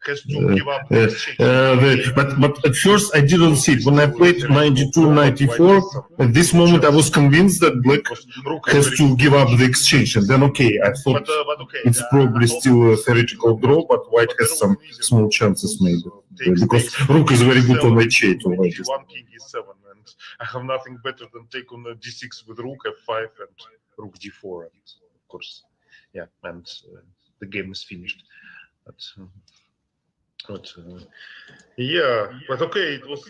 has to give up the exchange. But at first I didn't see it. When I played 92-94, at this moment I was convinced that black has to give up the exchange, and then okay, I thought it's probably still a theoretical draw, but white has some small chances maybe, because rook is very good on h8 already. One king e7, and I have nothing better than take on d6 with rook f5 and rook d4, and of course, yeah, and the game is finished. But yeah, but okay, it was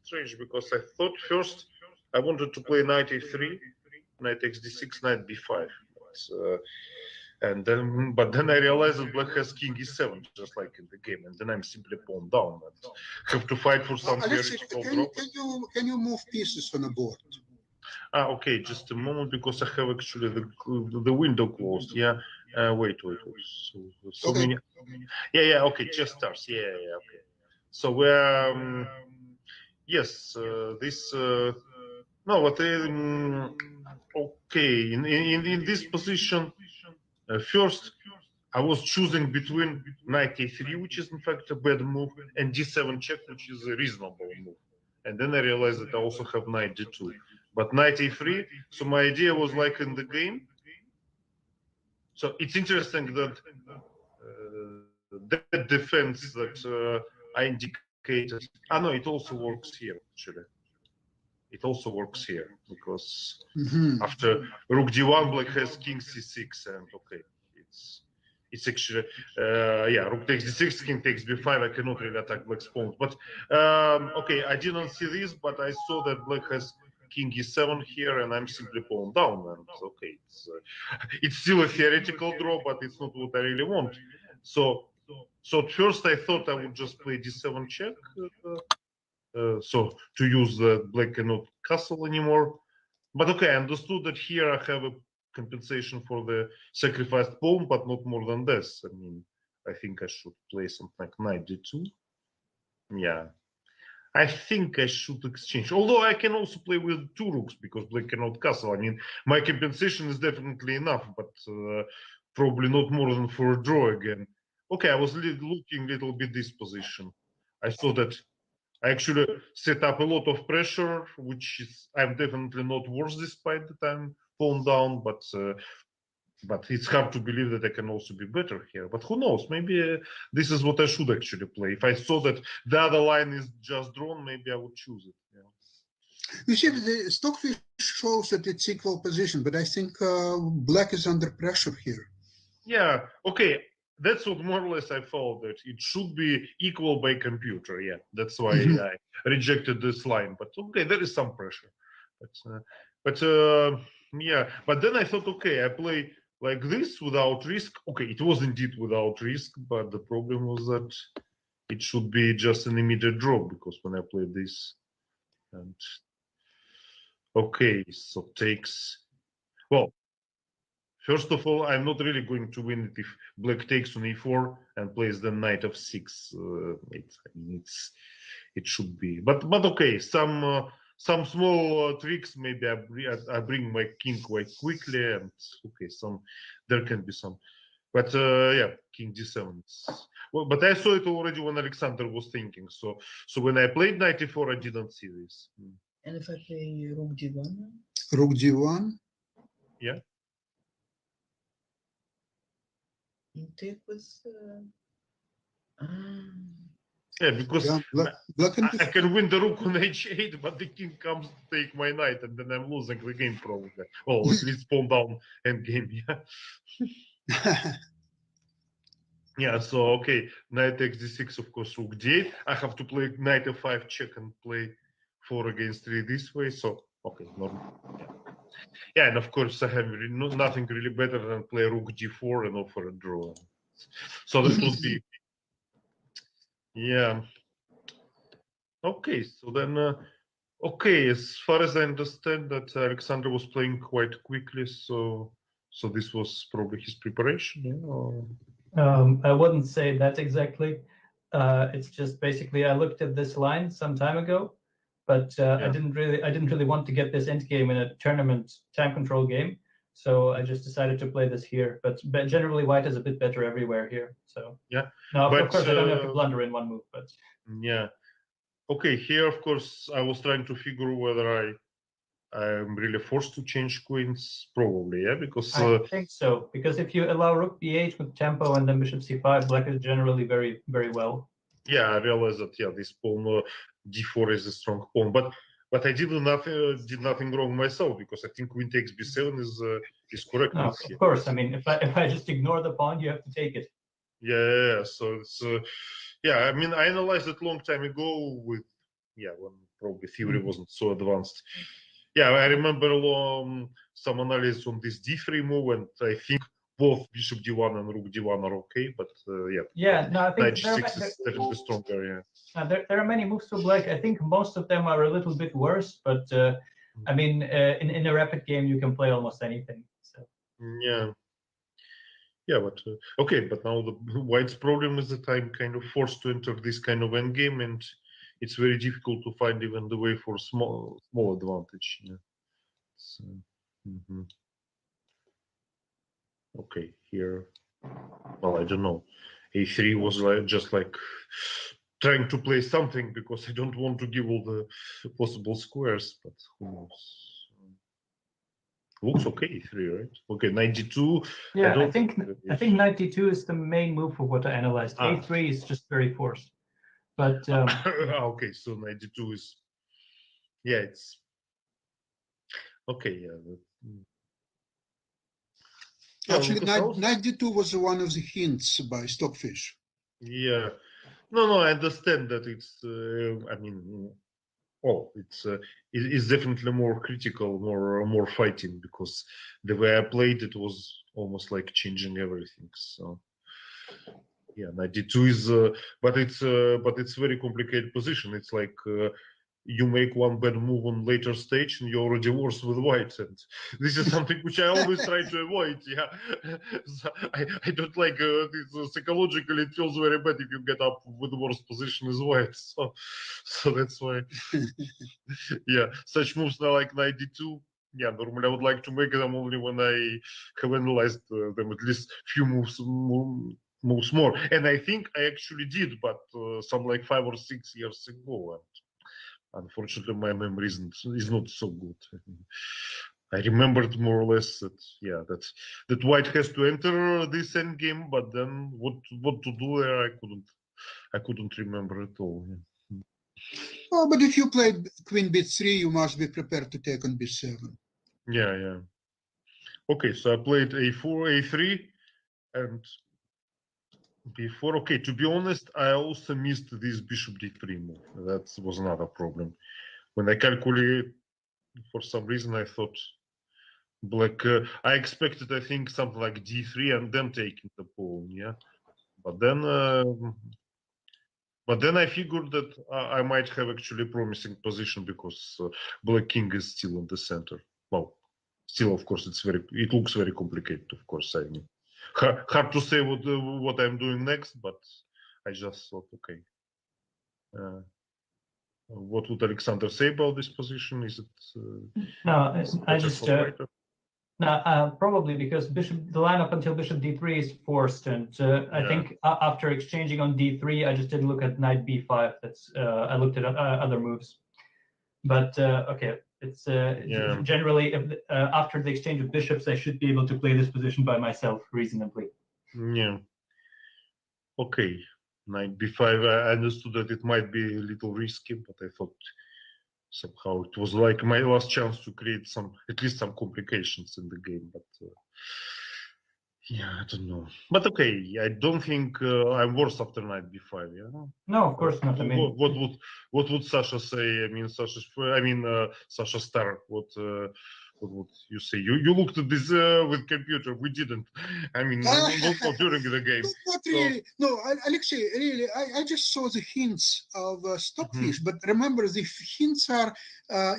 strange because I thought first I wanted to play knight a3, knight takes d6, knight b5, and then I realized that black has king e7 just like in the game, and then I'm simply pawn down and have to fight for some theoretical drop. Can you move pieces on the board? Okay, just a moment, because I have actually the window closed. Yeah, wait. So Okay. many. Yeah. Okay, just starts. Yeah. Okay. So yes, this. No, but okay. In this position, first I was choosing between knight a3, which is in fact a bad move, and d7 check, which is a reasonable move. And then I realized that I also have knight d2. But knight a3, so my idea was like in the game. So it's interesting that that defense that I indicated. No, it also works here actually. It also works here because after rook d1, black has king c6, and okay, it's actually yeah, rook takes d6, king takes b5. I cannot really attack black's pawn. But okay, I didn't see this, but I saw that black has king e7 here, and I'm simply pawn down. And okay, it's still a theoretical draw, but it's not what I really want. So at first I thought I would just play d7 check, so to use the black cannot castle anymore. But okay, I understood that here I have a compensation for the sacrificed pawn, but not more than this. I mean, I think I should play something like knight d2. Yeah, I think I should exchange. Although I can also play with two rooks because black cannot castle. I mean, my compensation is definitely enough, but probably not more than for a draw again. Okay, I was looking a little bit this position. I saw that I actually set up a lot of pressure, which is I'm definitely not worse despite that I'm pawn down, but it's hard to believe that I can also be better here. But who knows? Maybe this is what I should actually play. If I saw that the other line is just drawn, maybe I would choose it. Yeah. You see, the Stockfish shows that it's equal position, but I think black is under pressure here. Yeah. Okay. That's what more or less I thought, that it should be equal by computer. Yeah. That's why I rejected this line. But okay, there is some pressure. But yeah. But then I thought, okay, I play like this without risk. Okay, it was indeed without risk, but the problem was that it should be just an immediate draw, because when I played this, and okay, so takes, well, first of all, I'm not really going to win it if black takes on e4 and plays the knight of 6. It should be, but okay, some small tricks. Maybe I bring my king quite quickly, and okay, there can be some, but yeah, king d7. Well, but I saw it already when Alexander was thinking. So when I played knight e4, I didn't see this. And if I play rook d1? Rook d1. Yeah. You take with. Yeah, because black I can win the rook on h8, but the king comes to take my knight, and then I'm losing the game probably. Well, at least pawn down end game. Yeah. Yeah. So okay, knight takes d6, of course, rook d8. I have to play knight f5 check and play 4 against 3 this way. So okay, normal. Yeah, and of course I have nothing really better than play rook d4 and offer a draw. So that would be, yeah. Okay, so then okay, as far as I understand that Alexander was playing quite quickly, so this was probably his preparation, yeah? Or... I wouldn't say that exactly. It's just basically I looked at this line some time ago, but yeah. I didn't really want to get this endgame in a tournament time control game. So I just decided to play this here. But generally, white is a bit better everywhere here. So Yeah. now, But, of course, I don't have to blunder in one move. But yeah. Okay, here, of course, I was trying to figure whether I'm really forced to change queens, probably, yeah, because I think so. Because if you allow rook b8 with tempo and then bishop c5, black is generally very, very well. yeah, I realized that this pawn d4 is a strong pawn, but I did nothing wrong myself, because I think queen takes b7 is correct. No, of course. I mean, if I just ignore the pawn, you have to take it. Yeah. So it's I mean, I analyzed it long time ago with when probably theory wasn't so advanced. Yeah, I remember some analysis on this d3 move, and I think both bishop d1 and rook d1 are okay, but Yeah, no, I think knight g6 is definitely stronger. Yeah. There are many moves for black. I think most of them are a little bit worse, but I mean, in a rapid game, you can play almost anything. So. Yeah, but okay, but now the white's problem is that I'm kind of forced to enter this kind of endgame, and it's very difficult to find even the way for small advantage. Yeah. So, okay, here. Well, I don't know. A3 was just like trying to play something, because I don't want to give all the possible squares, but who knows. Looks okay, A3, right? Okay, 92. Yeah, I think 92 is the main move for what I analyzed. A3 is just very forced. But okay, so 92 is it's okay. Actually, 92 was one of the hints by Stockfish. Yeah, no, I understand that it's. I mean, it's definitely more critical, more fighting, because the way I played it was almost like changing everything. So yeah, 92 is, but it's very complicated position. It's like you make one bad move on later stage and you're already worse with white, and this is something which I always try to avoid. Yeah, so I don't like this, psychologically it feels very bad if you get up with the worst position as white. So that's why. Yeah, such moves now like 92. Yeah, normally I would like to make them only when I have analyzed them at least few moves more, and I think I actually did, but some like 5 or 6 years ago, and unfortunately my memory is not so good. I remembered more or less that white has to enter this end game, but then what to do there I couldn't remember at all. Yeah. Oh, but if you played queen b3, you must be prepared to take on b7. Yeah. Okay, so I played a4, a3, and b4. Okay, to be honest, I also missed this bishop d3 move. That was another problem. When I calculated, for some reason, I thought black. I expected, I think, something like d3 and then taking the pawn. Yeah, but then I figured that I might have actually a promising position, because black king is still in the center. Well, still, of course, it looks very complicated. Of course, I mean, hard to say what I'm doing next, but I just thought, okay. What would Alexander say about this position? Is it? No, I just probably because the line up until bishop d3 is forced, and I think after exchanging on d3, I just didn't look at knight b5. That's I looked at other moves, but okay, it's generally after the exchange of bishops, I should be able to play this position by myself reasonably. Yeah. Okay. Knight b5. I understood that it might be a little risky, but I thought somehow it was like my last chance to create at least some complications in the game. But I don't know. But okay, I don't think I'm worse after knight b5. Yeah. No, of course not. I mean, what would Sasha say? I mean, Sasha Starr. What would you say? You looked at this with computer. We didn't. I mean, not during the game. Not really. No, Alexei, really, I just saw the hints of Stockfish. But remember, the hints are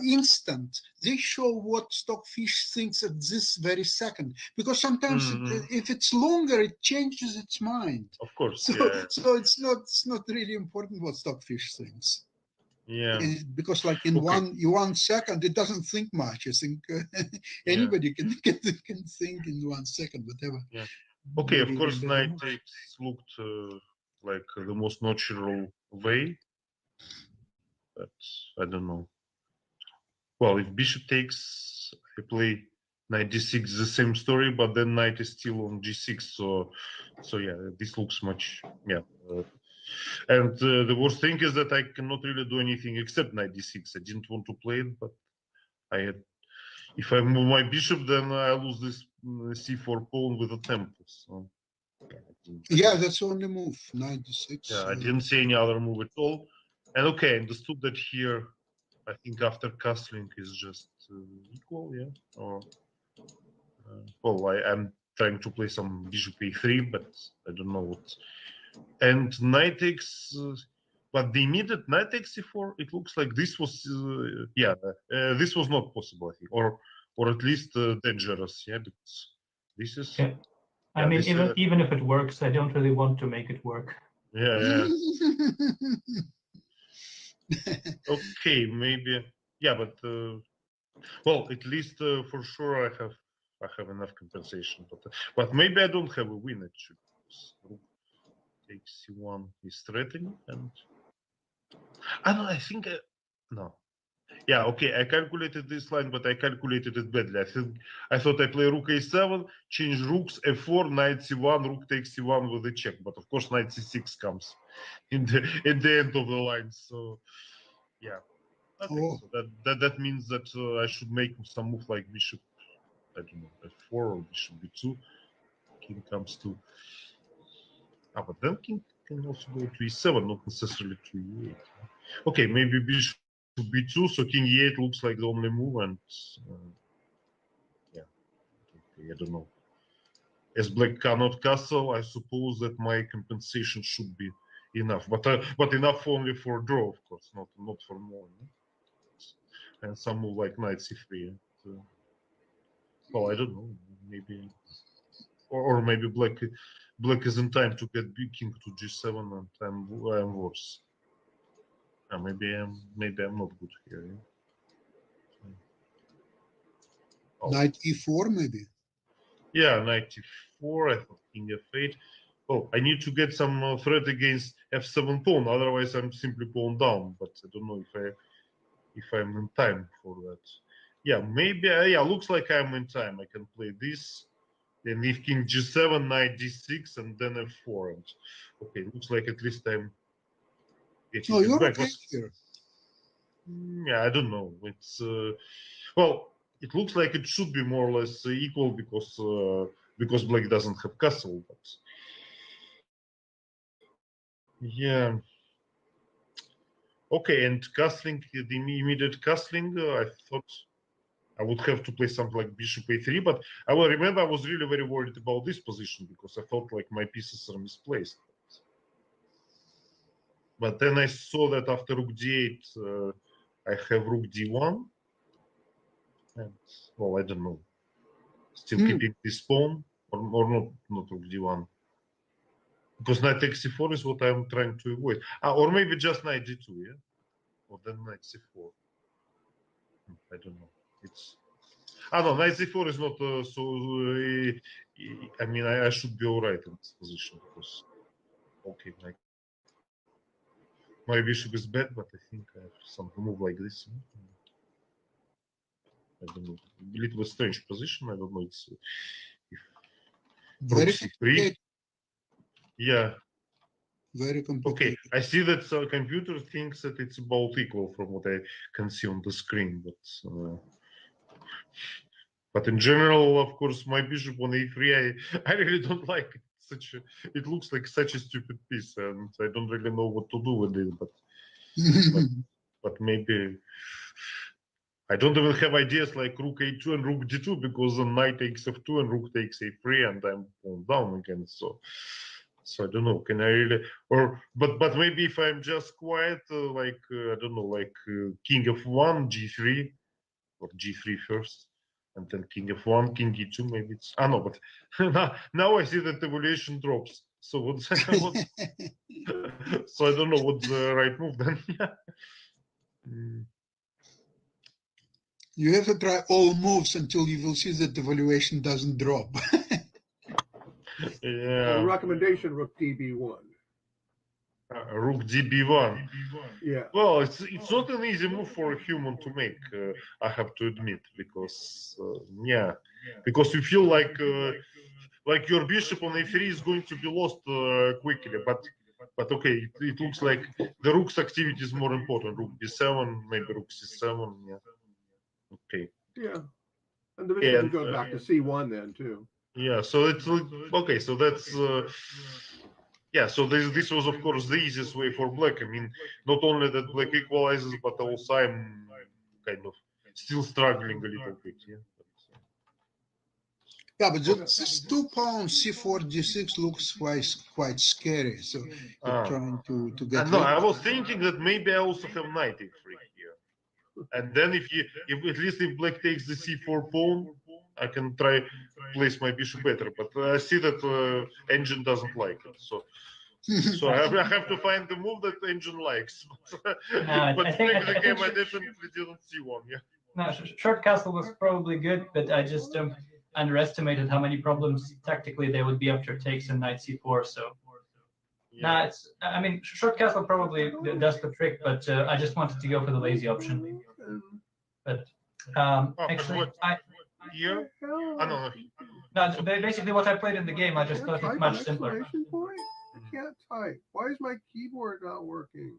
instant. They show what Stockfish thinks at this very second. Because sometimes, if it's longer, it changes its mind. Of course. So it's not really important what Stockfish thinks. Yeah. Because like in Okay. 1 second, it doesn't think much. I think anybody can think in 1 second, whatever. Yeah. Okay, of Maybe course, better. knight takes looked like the most natural way, but I don't know. Well, if bishop takes, I play knight d6, the same story, but then knight is still on g6. So yeah, this looks much, yeah. And the worst thing is that I cannot really do anything except knight d6. I didn't want to play it, but I had. If I move my bishop, then I lose this c4 pawn with a temple. So Yeah, that's the only move. 96. yeah, I didn't see any other move at all. And okay, I understood that here. I think after castling is just equal, yeah. Or well, I'm trying to play some bishop a3, but I don't know what. And knight takes, but the immediate knight takes c4. It looks like this was, yeah, this was not possible, I think, or at least dangerous, yeah. Because this is. Yeah. I mean, even if it works, I don't really want to make it work. Yeah. Okay, maybe. Yeah, but well, at least for sure I have enough compensation. But maybe I don't have a win actually. Rook takes c1 is threatening, and I don't. I think no. Yeah, okay. I calculated this line, but I calculated it badly. I thought I play rook a7, change rooks f4, knight c1, rook takes c1 with a check. But of course, knight c6 comes in the end of the line. So yeah. Okay, so that means that I should make some move like bishop, I don't know, f4 or bishop b2. King comes to. Ah, but then king can also go to e7, not necessarily to e8. Okay, maybe bishop b2, so king e8 looks like the only move, and yeah, okay, I don't know. As black cannot castle, I suppose that my compensation should be enough, but enough only for draw, of course, not for more. No? And some move like knight c3. And, well, I don't know. Maybe, or maybe black is in time to get big king to g7, and I'm worse. Maybe I'm not good here. Yeah? Oh. Knight e4 maybe. Yeah, knight e4. I thought king f8. Oh, I need to get some threat against f7 pawn. Otherwise, I'm simply pawn down. But I don't know if I'm in time for that. Yeah, maybe. Yeah, looks like I'm in time. I can play this. Then if king g7, knight d6, and then f4. And okay, looks like at least I'm getting it you're back. okay here. Yeah, I don't know. It's well, it looks like it should be more or less equal because black doesn't have castle. But yeah. Okay, and castling, the immediate castling, I thought I would have to play something like bishop a3, but I will remember I was really very worried about this position because I felt like my pieces are misplaced. But then I saw that after rook d8, I have rook d1. And, well, I don't know. Still keeping this pawn or not rook d1. Because knight takes c4 is what I'm trying to avoid. Or maybe just knight d2, yeah? Or then knight c4. I don't know. It's. I don't know. Knight c4 is not so. I mean, I should be all right in this position because. Okay, my bishop is bad, but I think I have some move like this. I don't know. A little strange position. I don't know. It's if rook c3. Yeah. Very complicated. Okay, I see that computer thinks that it's about equal from what I can see on the screen, but in general, of course, my bishop on a3, I really don't like it. It looks like such a stupid piece, and I don't really know what to do with it. But maybe I don't even have ideas like rook a2 and rook d2 because the knight takes f2 and rook takes a3, and I'm pawn down again. So I don't know. Can I really but maybe if I'm just quiet, I don't know, like king f1, g3, or g3 first. And then king f1, king e2, maybe it's no, but now I see that evaluation drops. So what's so I don't know what's the right move then. You have to try all moves until you will see that the valuation doesn't drop. Well, recommendation, rook DB1. Rook DB1. Yeah. Well, it's not an easy move for a human to make. I have to admit, because because you feel like your bishop on a3 is going to be lost quickly. But okay, it looks like the rook's activity is more important. Rook b7, maybe rook c7. Yeah. Okay. Yeah. And the bishop would go back to c1 then too. Yeah. So it's okay. So that's. Yeah, so this was, of course, the easiest way for black. I mean, not only that black equalizes, but also I'm kind of still struggling a little bit. Yeah, but this 2-pawn c4 d6 looks quite scary. So you're trying to get. No, I was thinking that maybe I also have knight e3 here, and then if at least if black takes the c4 pawn, I can try place my bishop better. But I see that engine doesn't like it, so I have to find the move that engine likes. But during the game, I definitely didn't see one. Yeah. No, short castle was probably good, but I just underestimated how many problems tactically there would be after takes and knight c4. So, I mean, short castle probably does the trick, but I just wanted to go for the lazy option. But actually, basically what I played in the game, I just thought it's much simpler. I can't type. Why is my keyboard not working?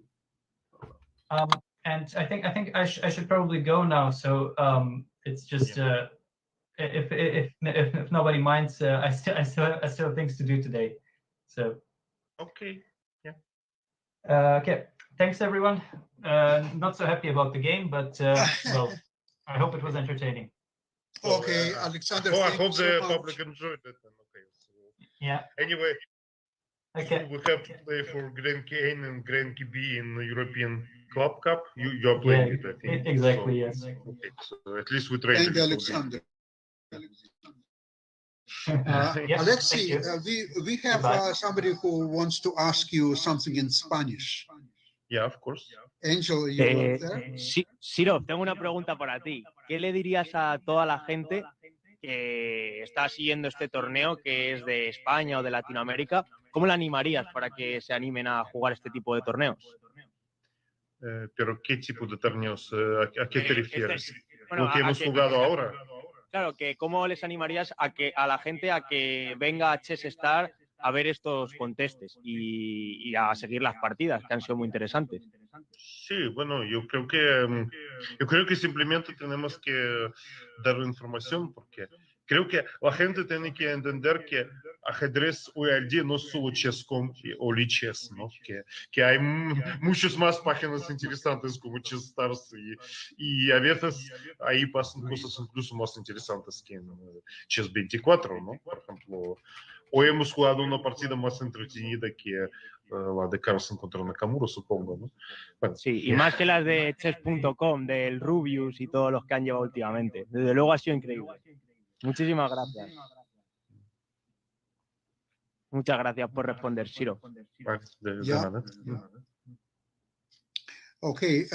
And I think I should probably go now. So it's just if nobody minds, I still have things to do today. So okay, yeah. Okay, thanks everyone. Not so happy about the game, but well, I hope it was entertaining. Okay, Alexander. I hope the public enjoyed it. Okay. So, yeah. Anyway. Okay. So we have to play for Grand K and Grand KB in the European Club Cup. You are playing it, I think. Exactly. So, yes. Okay, so at least we tried. Thank you, Alexander. Alexei, we have somebody who wants to ask you something in Spanish. Yeah, of course. Angel, you there? Shirov, tengo una pregunta para ti. ¿Qué le dirías a toda la gente que está siguiendo este torneo, que es de España o de Latinoamérica? ¿Cómo le animarías para que se animen a jugar este tipo de torneos? ¿Pero qué tipo de torneos? ¿A qué te refieres? Bueno, ¿Lo que hemos jugado ahora? Claro, que ¿cómo les animarías a la gente a que venga a Chess Star a ver estos contestes y a seguir las partidas, que han sido muy interesantes? Sí, bueno, yo creo que simplemente tenemos que dar información, porque creo que la gente tiene que entender que ajedrez hoy en día no es solo chess.com o lichess, ¿no? Que hay muchas más páginas interesantes como Chess Stars y a veces ahí pasan cosas incluso más interesantes que en Chess24, ¿no? Por ejemplo, hoy hemos jugado una partida más entretenida que la de Carlsen contra Nakamura, supongo, ¿no? Bueno, sí, y más que las de chess.com, del Rubius y todos los que han llevado últimamente. Desde luego ha sido increíble. Muchísimas gracias. Muchas gracias por responder, Shiro. de nada. Okay.